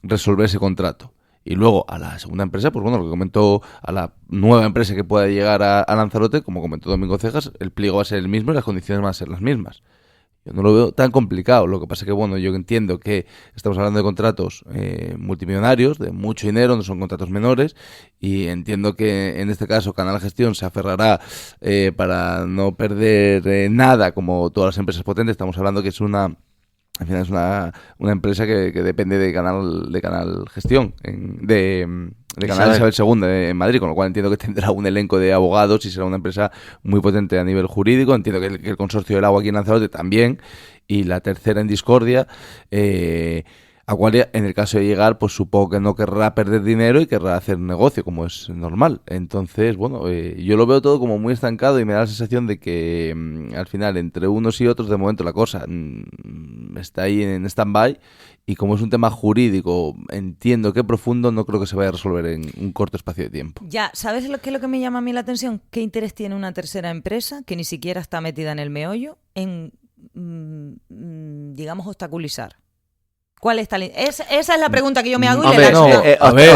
resolver ese contrato. Y luego a la segunda empresa, pues bueno, lo que comentó, a la nueva empresa que pueda llegar a Lanzarote, como comentó Domingo Cejas, el pliego va a ser el mismo y las condiciones van a ser las mismas. Yo no lo veo tan complicado. Lo que pasa es que, bueno, yo entiendo que estamos hablando de contratos multimillonarios, de mucho dinero, no son contratos menores, y entiendo que en este caso Canal Gestión se aferrará para no perder nada, como todas las empresas potentes. Estamos hablando que es al final es una empresa que depende de Canal Gestión, de Canal Isabel II en Madrid, con lo cual entiendo que tendrá un elenco de abogados y será una empresa muy potente a nivel jurídico. Entiendo que el Consorcio del Agua aquí en Lanzarote también, y la tercera en discordia. Aqualia, en el caso de llegar, pues supongo que no querrá perder dinero y querrá hacer negocio, como es normal. Entonces, bueno, yo lo veo todo como muy estancado y me da la sensación de que al final, entre unos y otros, de momento la cosa está ahí en stand-by. Y como es un tema jurídico, entiendo que profundo, no creo que se vaya a resolver en un corto espacio de tiempo. Ya, ¿sabes qué es lo que me llama a mí la atención? ¿Qué interés tiene una tercera empresa que ni siquiera está metida en el meollo en, digamos, obstaculizar? ¿Cuál está esa es la pregunta que yo me hago y le lanzo.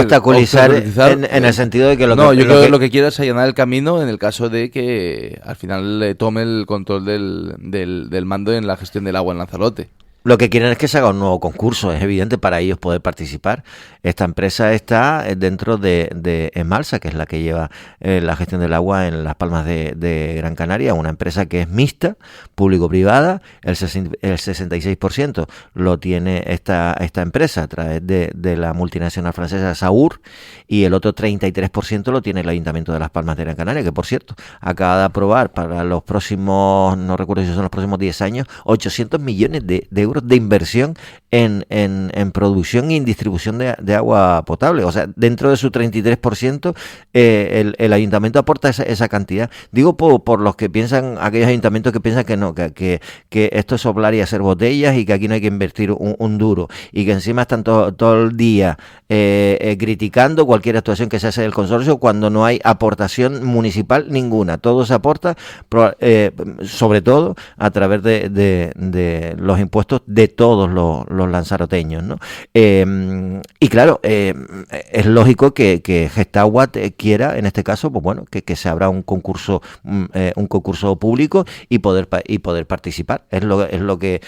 Obstaculizar en el sentido de que yo creo que lo que quiero es allanar el camino en el caso de que al final le tome el control del mando en la gestión del agua en Lanzarote. Lo que quieren es que se haga un nuevo concurso, es evidente, para ellos poder participar. Esta empresa está dentro de Emalsa, que es la que lleva la gestión del agua en Las Palmas de Gran Canaria, una empresa que es mixta, público-privada. El 66% lo tiene esta empresa a través de la multinacional francesa Saur, y el otro 33% lo tiene el Ayuntamiento de Las Palmas de Gran Canaria, que por cierto acaba de aprobar para los próximos, no recuerdo si son los próximos 10 años, 800 millones de euros de inversión en producción y en distribución de agua potable. O sea, dentro de su 33%, el ayuntamiento aporta esa cantidad. Digo por los que piensan, aquellos ayuntamientos que piensan que no, que esto es soplar y hacer botellas y que aquí no hay que invertir un duro, y que encima están todo el día criticando cualquier actuación que se hace del consorcio cuando no hay aportación municipal ninguna. Todo se aporta, sobre todo a través de los impuestos de todos los lanzaroteños, ¿no? Y claro, es lógico que Gestagua quiera, en este caso, pues bueno, que se abra un concurso público y poder participar. Es lo que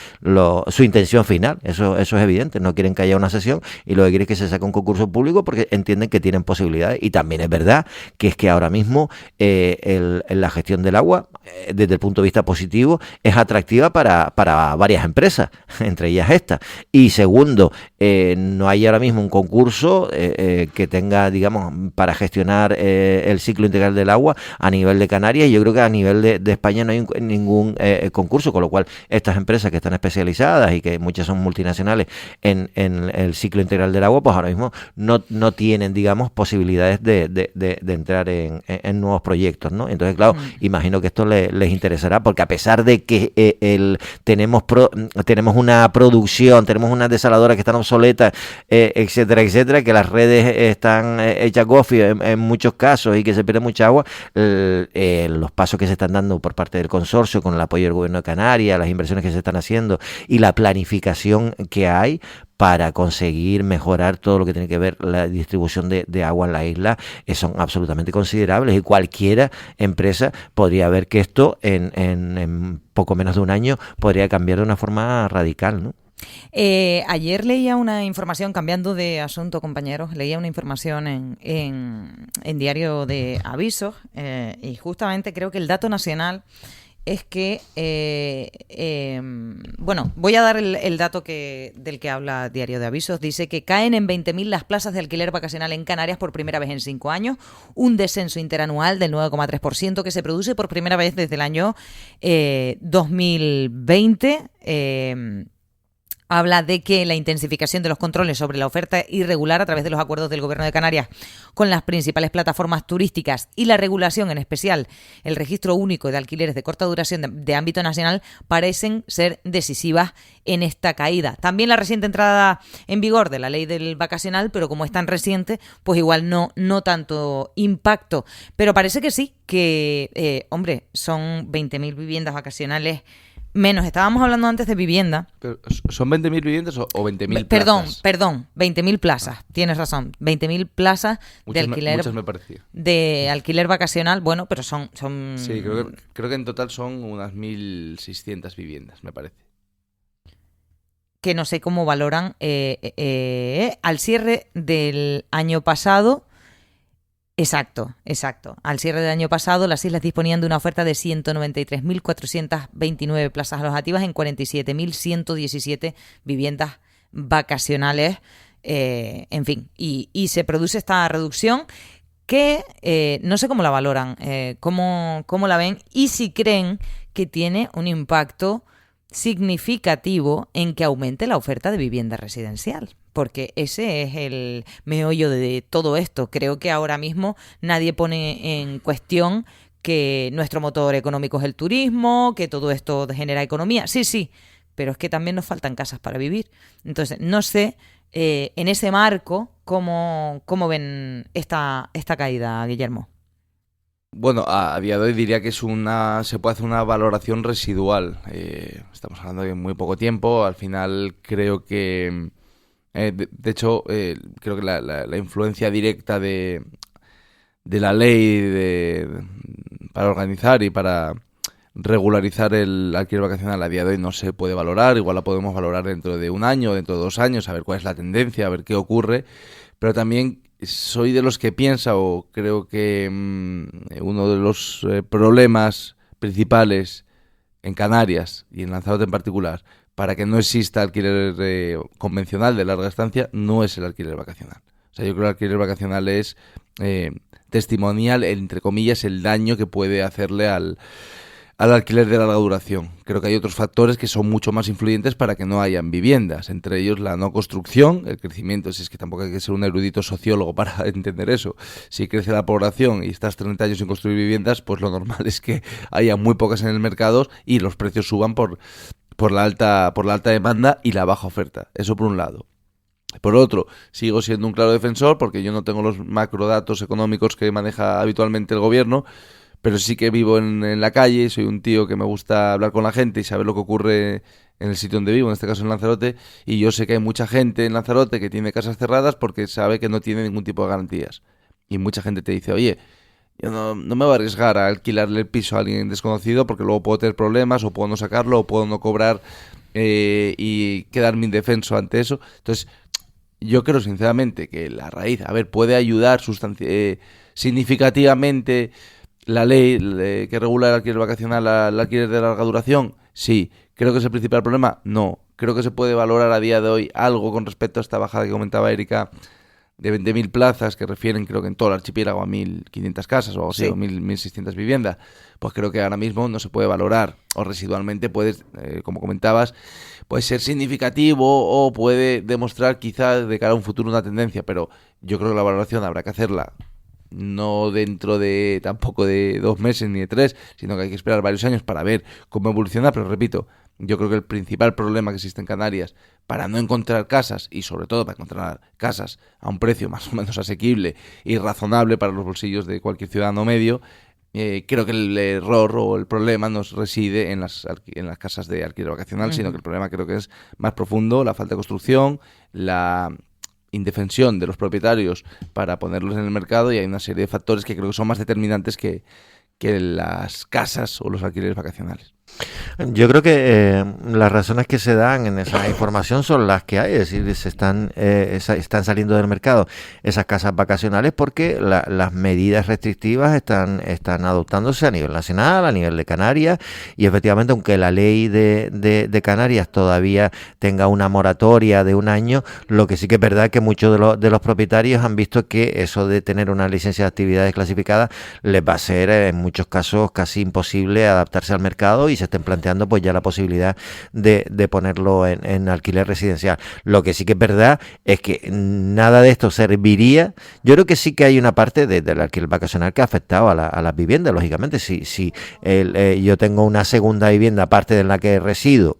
su intención final. Eso es evidente. No quieren que haya una sesión, y lo que quieren es que se saque un concurso público porque entienden que tienen posibilidades. Y también es verdad que es que ahora mismo la gestión del agua, desde el punto de vista positivo, es atractiva para varias empresas, entre ellas esta. Y segundo, no hay ahora mismo un concurso que tenga, digamos, para gestionar el ciclo integral del agua a nivel de Canarias, y yo creo que a nivel de España no hay ningún concurso, con lo cual estas empresas que están especializadas y que muchas son multinacionales en el ciclo integral del agua, pues ahora mismo no tienen, digamos, posibilidades de entrar en nuevos proyectos, ¿no? Entonces, claro, imagino que esto les interesará, porque a pesar de que tenemos una producción, tenemos unas desaladoras que están obsoletas, etcétera, que las redes están hechas gofio en muchos casos y que se pierde mucha agua, los pasos que se están dando por parte del consorcio con el apoyo del gobierno de Canarias, las inversiones que se están haciendo y la planificación que hay para conseguir mejorar todo lo que tiene que ver la distribución de agua en la isla, son absolutamente considerables, y cualquier empresa podría ver que esto en poco menos de un año podría cambiar de una forma radical, ¿no? Ayer leía una información, cambiando de asunto, compañeros, leía una información en Diario de Avisos, y justamente creo que el dato nacional es que, bueno, voy a dar el dato del que habla Diario de Avisos. Dice que caen en 20.000 las plazas de alquiler vacacional en Canarias por primera vez en 5 años, un descenso interanual del 9,3% que se produce por primera vez desde el año 2020. Habla de que la intensificación de los controles sobre la oferta irregular a través de los acuerdos del Gobierno de Canarias con las principales plataformas turísticas y la regulación, en especial el registro único de alquileres de corta duración de ámbito nacional, parecen ser decisivas en esta caída. También la reciente entrada en vigor de la ley del vacacional, pero como es tan reciente, pues igual no tanto impacto. Pero parece que sí, que, hombre, son 20.000 viviendas vacacionales menos. Estábamos hablando antes de vivienda. Pero, ¿son 20.000 viviendas o 20.000 plazas? Perdón, 20.000 plazas. Tienes razón. 20.000 plazas de alquiler. Muchas me parecía. De alquiler vacacional, bueno, pero son... Sí, creo que en total son unas 1.600 viviendas, me parece. Que no sé cómo valoran al cierre del año pasado. Exacto. Al cierre del año pasado, las islas disponían de una oferta de 193.429 plazas alojativas en 47.117 viviendas vacacionales. En fin, y se produce esta reducción que no sé cómo la valoran, cómo la ven, y si creen que tiene un impacto significativo en que aumente la oferta de vivienda residencial. Porque ese es el meollo de todo esto. Creo que ahora mismo nadie pone en cuestión que nuestro motor económico es el turismo, que todo esto genera economía. Sí, pero es que también nos faltan casas para vivir. Entonces, no sé, en ese marco, ¿cómo ven esta caída, Guillermo? Bueno, a día de hoy diría que se puede hacer una valoración residual. Estamos hablando de muy poco tiempo. Al final creo que, de hecho, creo que la influencia directa de la ley para organizar y para regularizar el alquiler vacacional a día de hoy no se puede valorar. Igual la podemos valorar dentro de un año, dentro de 2 años, a ver cuál es la tendencia, a ver qué ocurre. Pero también soy de los que piensa, o creo que uno de los problemas principales en Canarias y en Lanzarote en particular, para que no exista alquiler convencional de larga estancia, no es el alquiler vacacional. O sea, yo creo que el alquiler vacacional es testimonial, entre comillas, el daño que puede hacerle al alquiler de larga duración. Creo que hay otros factores que son mucho más influyentes para que no hayan viviendas, entre ellos la no construcción, el crecimiento. Si es que tampoco hay que ser un erudito sociólogo para entender eso. Si crece la población y estás 30 años sin construir viviendas, pues lo normal es que haya muy pocas en el mercado y los precios suban por la alta demanda y la baja oferta. Eso por un lado. Por otro, sigo siendo un claro defensor, porque yo no tengo los macrodatos económicos que maneja habitualmente el gobierno, pero sí que vivo en la calle, soy un tío que me gusta hablar con la gente y saber lo que ocurre en el sitio donde vivo, en este caso en Lanzarote, y yo sé que hay mucha gente en Lanzarote que tiene casas cerradas porque sabe que no tiene ningún tipo de garantías. Y mucha gente te dice, oye, yo no me voy a arriesgar a alquilarle el piso a alguien desconocido porque luego puedo tener problemas, o puedo no sacarlo, o puedo no cobrar y quedarme indefenso ante eso. Entonces, yo creo sinceramente que la raíz, puede ayudar significativamente la ley que regula el alquiler vacacional al alquiler de larga duración. Sí. ¿Creo que es el principal problema? No. Creo que se puede valorar a día de hoy algo con respecto a esta bajada que comentaba Erika de 20.000 plazas, que refieren, creo que en todo el archipiélago, a 1.500 casas o algo así, Sí. o 1.600 viviendas. Pues creo que ahora mismo no se puede valorar, o residualmente puede, como comentabas, puede ser significativo o puede demostrar quizá de cara a un futuro una tendencia, pero yo creo que la valoración habrá que hacerla no dentro de tampoco de 2 meses ni de 3, sino que hay que esperar varios años para ver cómo evoluciona. Pero repito, yo creo que el principal problema que existe en Canarias para no encontrar casas, y sobre todo para encontrar casas a un precio más o menos asequible y razonable para los bolsillos de cualquier ciudadano medio, creo que el error o el problema no reside en las casas de alquiler vacacional, sino que el problema creo que es más profundo: la falta de construcción, la indefensión de los propietarios para ponerlos en el mercado, y hay una serie de factores que creo que son más determinantes que las casas o los alquileres vacacionales. Yo creo que las razones que se dan en esa información son las que hay, es decir, están saliendo del mercado esas casas vacacionales porque las medidas restrictivas están adoptándose a nivel nacional, a nivel de Canarias, y efectivamente, aunque la ley de Canarias todavía tenga una moratoria de 1 año, lo que sí que es verdad es que muchos de los propietarios han visto que eso de tener una licencia de actividades clasificada les va a ser en muchos casos casi imposible adaptarse al mercado, y se estén planteando pues ya la posibilidad de ponerlo en alquiler residencial. Lo que sí que es verdad es que nada de esto serviría. Yo creo que sí que hay una parte del alquiler vacacional que ha afectado a las viviendas, lógicamente. Si yo tengo una segunda vivienda aparte de la que resido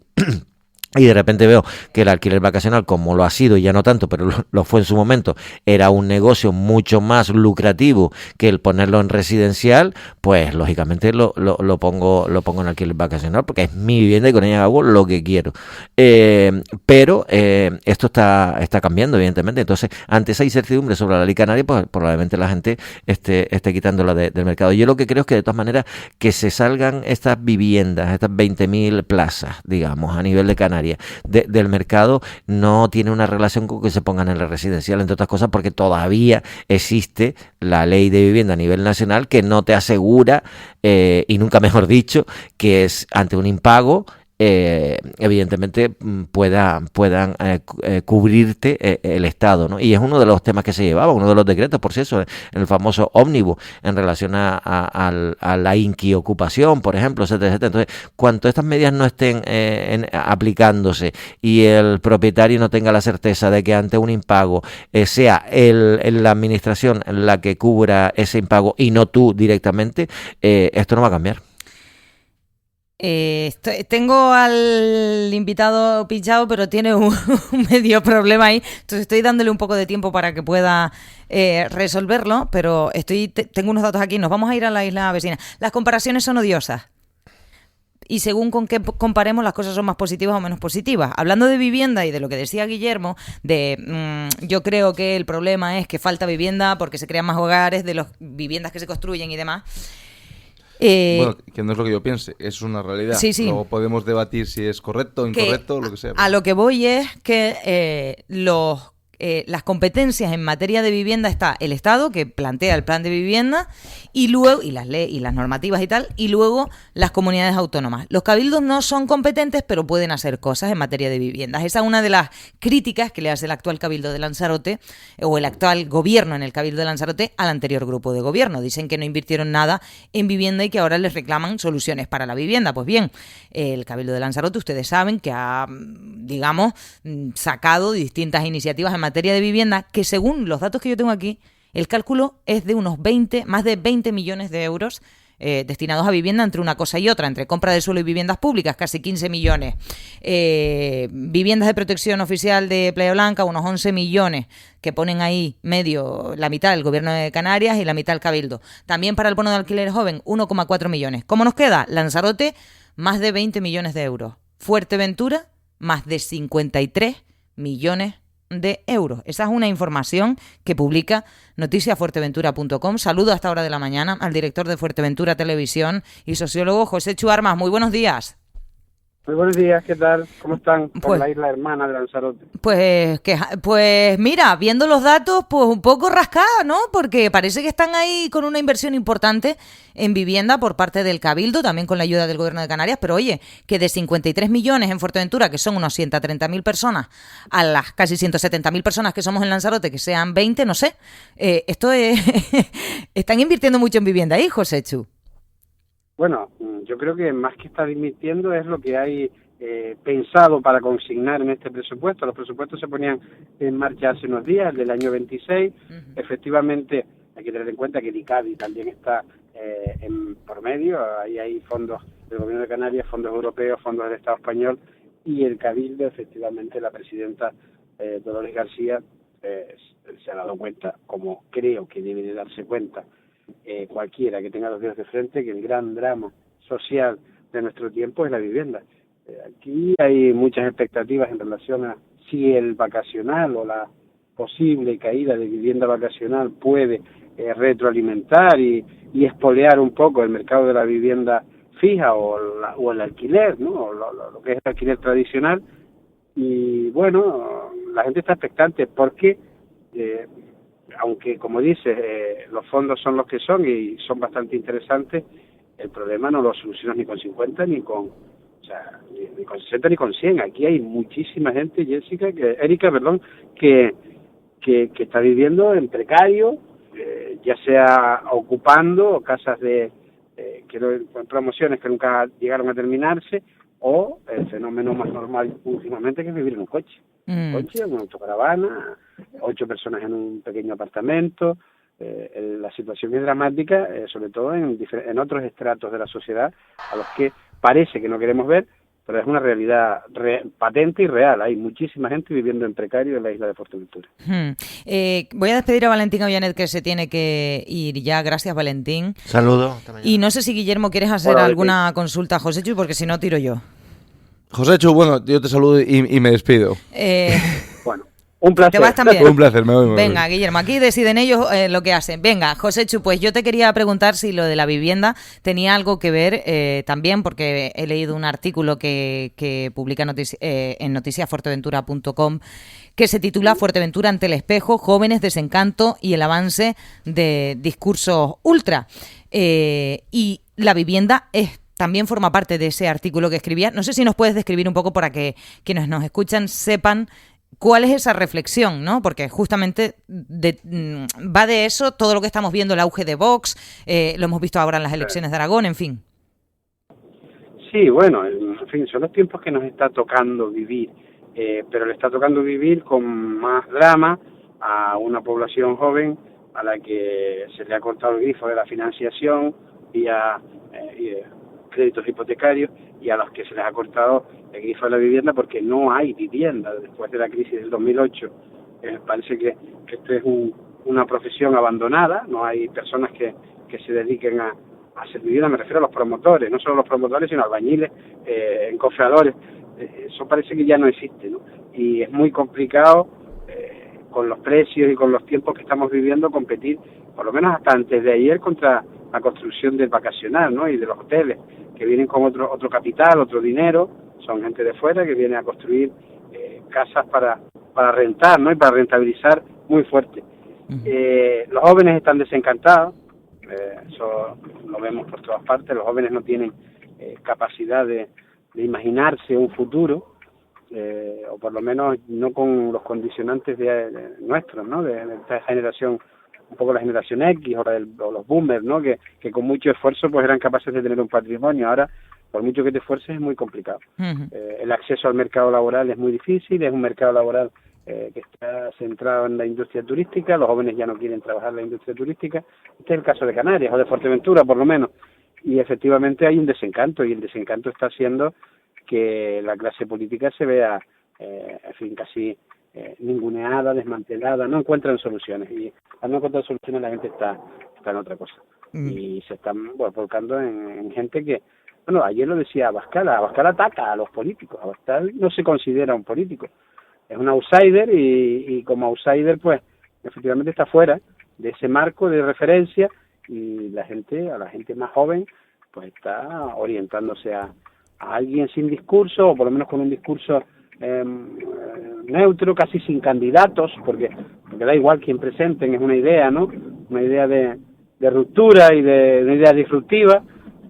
y de repente veo que el alquiler vacacional, como lo ha sido, ya no tanto, pero lo fue en su momento, era un negocio mucho más lucrativo que el ponerlo en residencial, pues lógicamente lo pongo en alquiler vacacional, porque es mi vivienda y con ella hago lo que quiero. Pero esto está cambiando, evidentemente. Entonces, ante esa incertidumbre sobre la ley canaria, pues probablemente la gente esté quitándola del mercado. Yo lo que creo es que, de todas maneras, que se salgan estas viviendas, estas 20.000 plazas, digamos, a nivel de Canarias, del mercado, no tiene una relación con que se pongan en el residencial, entre otras cosas porque todavía existe la ley de vivienda a nivel nacional que no te asegura, y nunca mejor dicho, que es ante un impago evidentemente puedan cubrirte el Estado, ¿no? Y es uno de los temas que se llevaba, uno de los decretos, por cierto, en el famoso ómnibus, en relación a la inquiocupación, por ejemplo, etcétera, etcétera. Entonces, cuanto estas medidas no estén aplicándose y el propietario no tenga la certeza de que ante un impago sea la administración la que cubra ese impago y no tú directamente, esto no va a cambiar. Tengo al invitado pinchado, pero tiene un medio problema ahí, entonces estoy dándole un poco de tiempo para que pueda resolverlo, pero tengo unos datos aquí. Nos vamos a ir a la isla vecina. Las comparaciones son odiosas y según con qué comparemos, las cosas son más positivas o menos positivas. Hablando de vivienda y de lo que decía Guillermo, yo creo que el problema es que falta vivienda porque se crean más hogares de las viviendas que se construyen y demás. Bueno, que no es lo que yo piense, es una realidad. Sí. Luego podemos debatir si es correcto o incorrecto, lo que sea. A lo que voy es que las competencias en materia de vivienda está el Estado, que plantea el plan de vivienda, y luego y las leyes y las normativas y tal, y luego las comunidades autónomas. Los cabildos no son competentes, pero pueden hacer cosas en materia de viviendas. Esa es una de las críticas que le hace el actual cabildo de Lanzarote, o el actual gobierno en el cabildo de Lanzarote, al anterior grupo de gobierno. Dicen que no invirtieron nada en vivienda y que ahora les reclaman soluciones para la vivienda. Pues bien, el cabildo de Lanzarote, ustedes saben que ha, digamos, sacado distintas iniciativas en materia de vivienda, que según los datos que yo tengo aquí, el cálculo es de más de 20 millones de euros destinados a vivienda entre una cosa y otra, entre compra de suelo y viviendas públicas, casi 15 millones, viviendas de protección oficial de Playa Blanca, unos 11 millones, que ponen ahí la mitad el gobierno de Canarias y la mitad el cabildo. También para el bono de alquiler joven, 1,4 millones. ¿Cómo nos queda? Lanzarote, más de 20 millones de euros. Fuerteventura, más de 53 millones de euros. Esa es una información que publica noticiafuerteventura.com. Saludo a esta hora de la mañana al director de Fuerteventura Televisión y sociólogo José Chu Armas. Muy buenos días. Muy buenos días, ¿qué tal? ¿Cómo están por la isla hermana de Lanzarote? Pues mira, viendo los datos, pues un poco rascada, ¿no? Porque parece que están ahí con una inversión importante en vivienda por parte del Cabildo, también con la ayuda del Gobierno de Canarias, pero oye, que de 53 millones en Fuerteventura, que son unos 130.000 personas, a las casi 170.000 personas que somos en Lanzarote, que sean 20, no sé. Esto es... Están invirtiendo mucho en vivienda ahí, José Chu. Bueno, yo creo que más que estar invirtiendo es lo que hay pensado para consignar en este presupuesto. Los presupuestos se ponían en marcha hace unos días, el del año 26. Efectivamente, hay que tener en cuenta que el ICABI también está por medio. Ahí hay fondos del Gobierno de Canarias, fondos europeos, fondos del Estado español y el Cabildo. Efectivamente, la presidenta Dolores García se ha dado cuenta, como creo que debe de darse cuenta cualquiera que tenga los dedos de frente, que el gran drama social de nuestro tiempo es la vivienda. Aquí hay muchas expectativas en relación a si el vacacional o la posible caída de vivienda vacacional puede retroalimentar y espolear un poco el mercado de la vivienda fija o el alquiler, ¿no? O lo que es el alquiler tradicional. Y bueno, la gente está expectante porque aunque, como dices, los fondos son los que son y son bastante interesantes, el problema no lo solucionas ni con 50 ni con 60 ni con 100. Aquí hay muchísima gente, Erika, que está viviendo en precario, ya sea ocupando casas con promociones que nunca llegaron a terminarse, o el fenómeno más normal últimamente, que es vivir en un coche. Un coche, una autocaravana, 8 personas en un pequeño apartamento. La situación es dramática, sobre todo en otros estratos de la sociedad, a los que parece que no queremos ver, pero es una realidad patente y real. Hay muchísima gente viviendo en precario en la isla de Fuerteventura. Voy a despedir a Valentín Avianet, que se tiene que ir ya. Gracias, Valentín. Saludos. Y no sé si, Guillermo, quieres hacer alguna consulta a José Chu, porque si no, tiro yo. José Chu, bueno, yo te saludo y me despido. Bueno, un placer. ¿Te vas también? Un placer, me voy. Venga, Guillermo, aquí deciden ellos lo que hacen. Venga, José Chu, pues yo te quería preguntar si lo de la vivienda tenía algo que ver también, porque he leído un artículo que publica en noticiafuerteventura.com, que se titula Fuerteventura ante el espejo, jóvenes, desencanto y el avance de discursos ultra. Y la vivienda es también forma parte de ese artículo que escribía. No sé si nos puedes describir un poco para que quienes nos escuchan sepan cuál es esa reflexión, ¿no? Porque justamente va de eso todo lo que estamos viendo, el auge de Vox, lo hemos visto ahora en las elecciones de Aragón, en fin. Sí, bueno, en fin, son los tiempos que nos está tocando vivir, pero le está tocando vivir con más drama a una población joven a la que se le ha cortado el grifo de la financiación vía créditos hipotecarios, y a los que se les ha cortado el grifo de la vivienda porque no hay vivienda después de la crisis del 2008. Parece que esto es una profesión abandonada, no hay personas que se dediquen a hacer vivienda. Me refiero a los promotores, no solo los promotores, sino albañiles, encofradores. Eso parece que ya no existe, ¿no? Y es muy complicado con los precios y con los tiempos que estamos viviendo competir, por lo menos hasta antes de ayer, contra la construcción del vacacional, ¿no? Y de los hoteles, que vienen con otro capital, otro dinero, son gente de fuera que viene a construir casas para rentar, ¿no? Y para rentabilizar muy fuerte. Los jóvenes están desencantados, eso lo vemos por todas partes. Los jóvenes no tienen capacidad de imaginarse un futuro, o por lo menos no con los condicionantes nuestros, ¿no? De esta generación, un poco la generación X o los boomers, ¿no? Que con mucho esfuerzo pues eran capaces de tener un patrimonio. Ahora, por mucho que te esfuerces, es muy complicado. El acceso al mercado laboral es muy difícil, es un mercado laboral que está centrado en la industria turística. Los jóvenes ya no quieren trabajar en la industria turística. Este es el caso de Canarias o de Fuerteventura, por lo menos. Y efectivamente hay un desencanto, y el desencanto está haciendo que la clase política se vea, en fin, casi ninguneada, desmantelada. No encuentran soluciones, y al no encontrar soluciones la gente está en otra cosa. Y se están volcando en gente que, bueno, ayer lo decía Abascal ataca a los políticos. Abascal no se considera un político, es un outsider, y como outsider pues efectivamente está fuera de ese marco de referencia, y a la gente más joven pues está orientándose a alguien sin discurso, o por lo menos con un discurso neutro, casi sin candidatos, porque da igual quién presenten, es una idea, ¿no? Una idea de ruptura y de una idea disruptiva,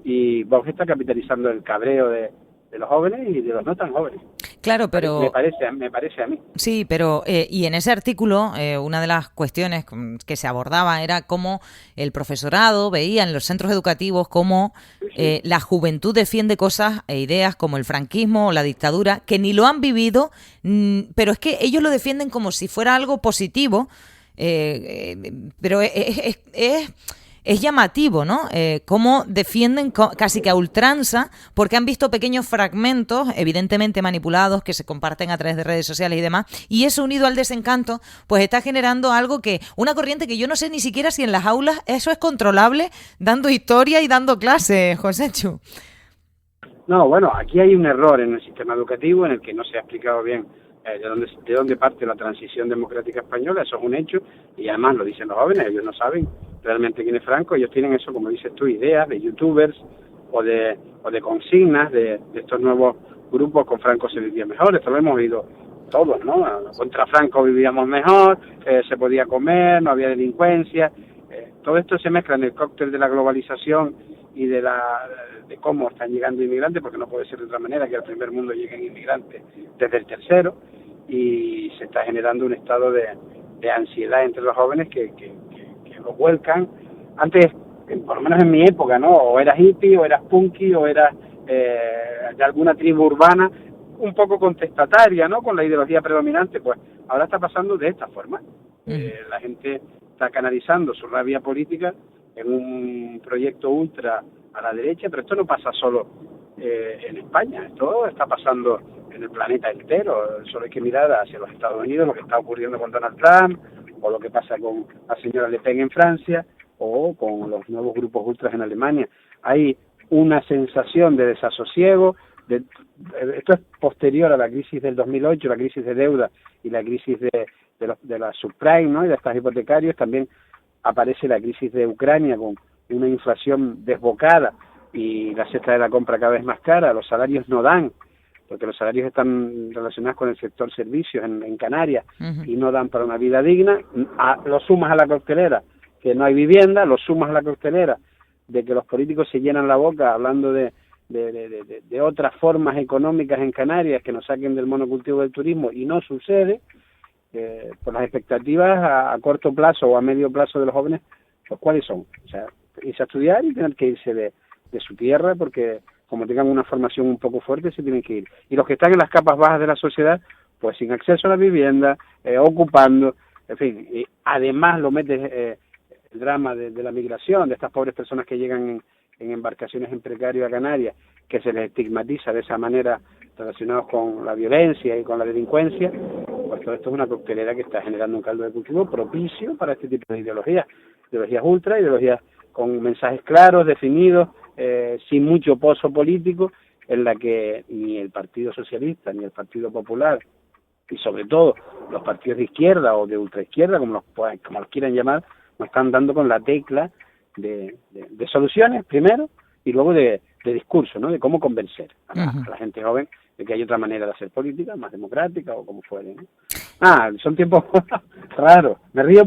y Vox está capitalizando el cabreo de los jóvenes y de los no tan jóvenes. Claro, pero... Me parece a mí. Sí, pero y en ese artículo una de las cuestiones que se abordaba era cómo el profesorado veía en los centros educativos cómo la juventud defiende cosas e ideas como el franquismo o la dictadura, que ni lo han vivido, pero es que ellos lo defienden como si fuera algo positivo, pero es llamativo, ¿no? Cómo defienden casi que a ultranza, porque han visto pequeños fragmentos, evidentemente manipulados, que se comparten a través de redes sociales y demás, y eso unido al desencanto, pues está generando algo una corriente que yo no sé ni siquiera si en las aulas eso es controlable, dando historia y dando clases, Joséchu. No, bueno, aquí hay un error en el sistema educativo en el que no se ha explicado bien de dónde parte la transición democrática española. Eso es un hecho, y además lo dicen los jóvenes, ellos no saben realmente quién es Franco. Ellos tienen eso, como dices tú, ideas de youtubers o de consignas de estos nuevos grupos. Con Franco se vivía mejor, esto lo hemos oído todos, ¿no? Contra Franco vivíamos mejor, se podía comer, no había delincuencia. Todo esto se mezcla en el cóctel de la globalización y de cómo están llegando inmigrantes, porque no puede ser de otra manera que al primer mundo lleguen inmigrantes desde el tercero, y se está generando un estado de ansiedad entre los jóvenes que los vuelcan. Antes, por lo menos en mi época, ¿no? O eras hippie, o eras punky, o eras de alguna tribu urbana, un poco contestataria, ¿no? Con la ideología predominante. Pues ahora está pasando de esta forma. La gente está canalizando su rabia política en un proyecto ultra a la derecha, pero esto no pasa solo en España, esto está pasando en el planeta entero. Solo hay que mirar hacia los Estados Unidos, lo que está ocurriendo con Donald Trump, o lo que pasa con la señora Le Pen en Francia, o con los nuevos grupos ultras en Alemania. Hay una sensación de desasosiego. Esto es posterior a la crisis del 2008, la crisis de deuda y la crisis de la subprime, ¿no? Y de estas hipotecarios. También aparece la crisis de Ucrania con una inflación desbocada y la cesta de la compra cada vez más cara. Los salarios no dan, porque los salarios están relacionados con el sector servicios en Canarias, y no dan para una vida digna. Lo sumas a la coctelera que no hay vivienda, lo sumas a la coctelera de que los políticos se llenan la boca hablando de de otras formas económicas en Canarias que nos saquen del monocultivo del turismo, y no sucede, pues las expectativas a corto plazo o a medio plazo de los jóvenes, pues ¿cuáles son? O sea, irse a estudiar y tener que irse de su tierra, porque como tengan una formación un poco fuerte se tienen que ir. Y los que están en las capas bajas de la sociedad, pues sin acceso a la vivienda, ocupando, en fin, y además lo metes el drama de la migración, de estas pobres personas que llegan en embarcaciones en precario a Canarias, que se les estigmatiza de esa manera relacionados con la violencia y con la delincuencia, pues todo esto es una coctelera que está generando un caldo de cultivo propicio para este tipo de ideologías ultra, ideologías con mensajes claros, definidos, sin mucho pozo político, en la que ni el Partido Socialista, ni el Partido Popular, y sobre todo los partidos de izquierda o de ultraizquierda, como los quieran llamar, nos están dando con la tecla de soluciones, primero, y luego de discurso, ¿no? De cómo convencer a la gente joven de que hay otra manera de hacer política, más democrática o como fuere, ¿no? Son tiempos raros. Me río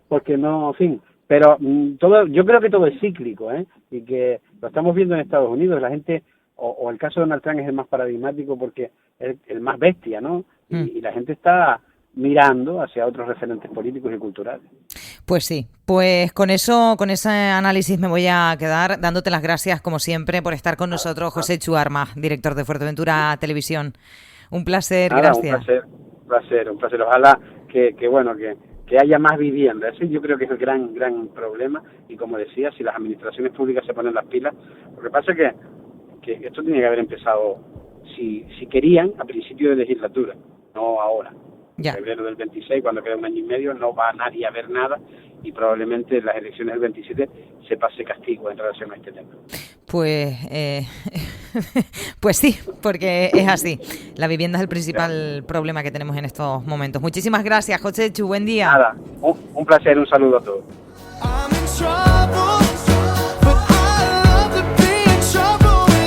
porque no, en fin. Pero yo creo que todo es cíclico, y que lo estamos viendo en Estados Unidos. La gente, o el caso de Donald Trump es el más paradigmático porque es el más bestia, ¿no? Y la gente está mirando hacia otros referentes políticos y culturales. Pues sí, pues con ese análisis me voy a quedar, dándote las gracias como siempre por estar con nosotros, José Chu Armas, director de Fuerteventura Televisión. Un placer, gracias. Un placer. Ojalá que haya más vivienda. Ese yo creo que es el gran problema, y como decía, si las administraciones públicas se ponen las pilas, lo que pasa es que esto tiene que haber empezado, si querían, a principio de legislatura, no ahora. En febrero del 26, cuando queda un año y medio, no va nadie a ver nada, y probablemente en las elecciones del 27 se pase castigo en relación a este tema. Pues sí, porque es así. La vivienda es el principal problema que tenemos en estos momentos. Muchísimas gracias, José Chu, buen día. Nada, un placer, un saludo a todos.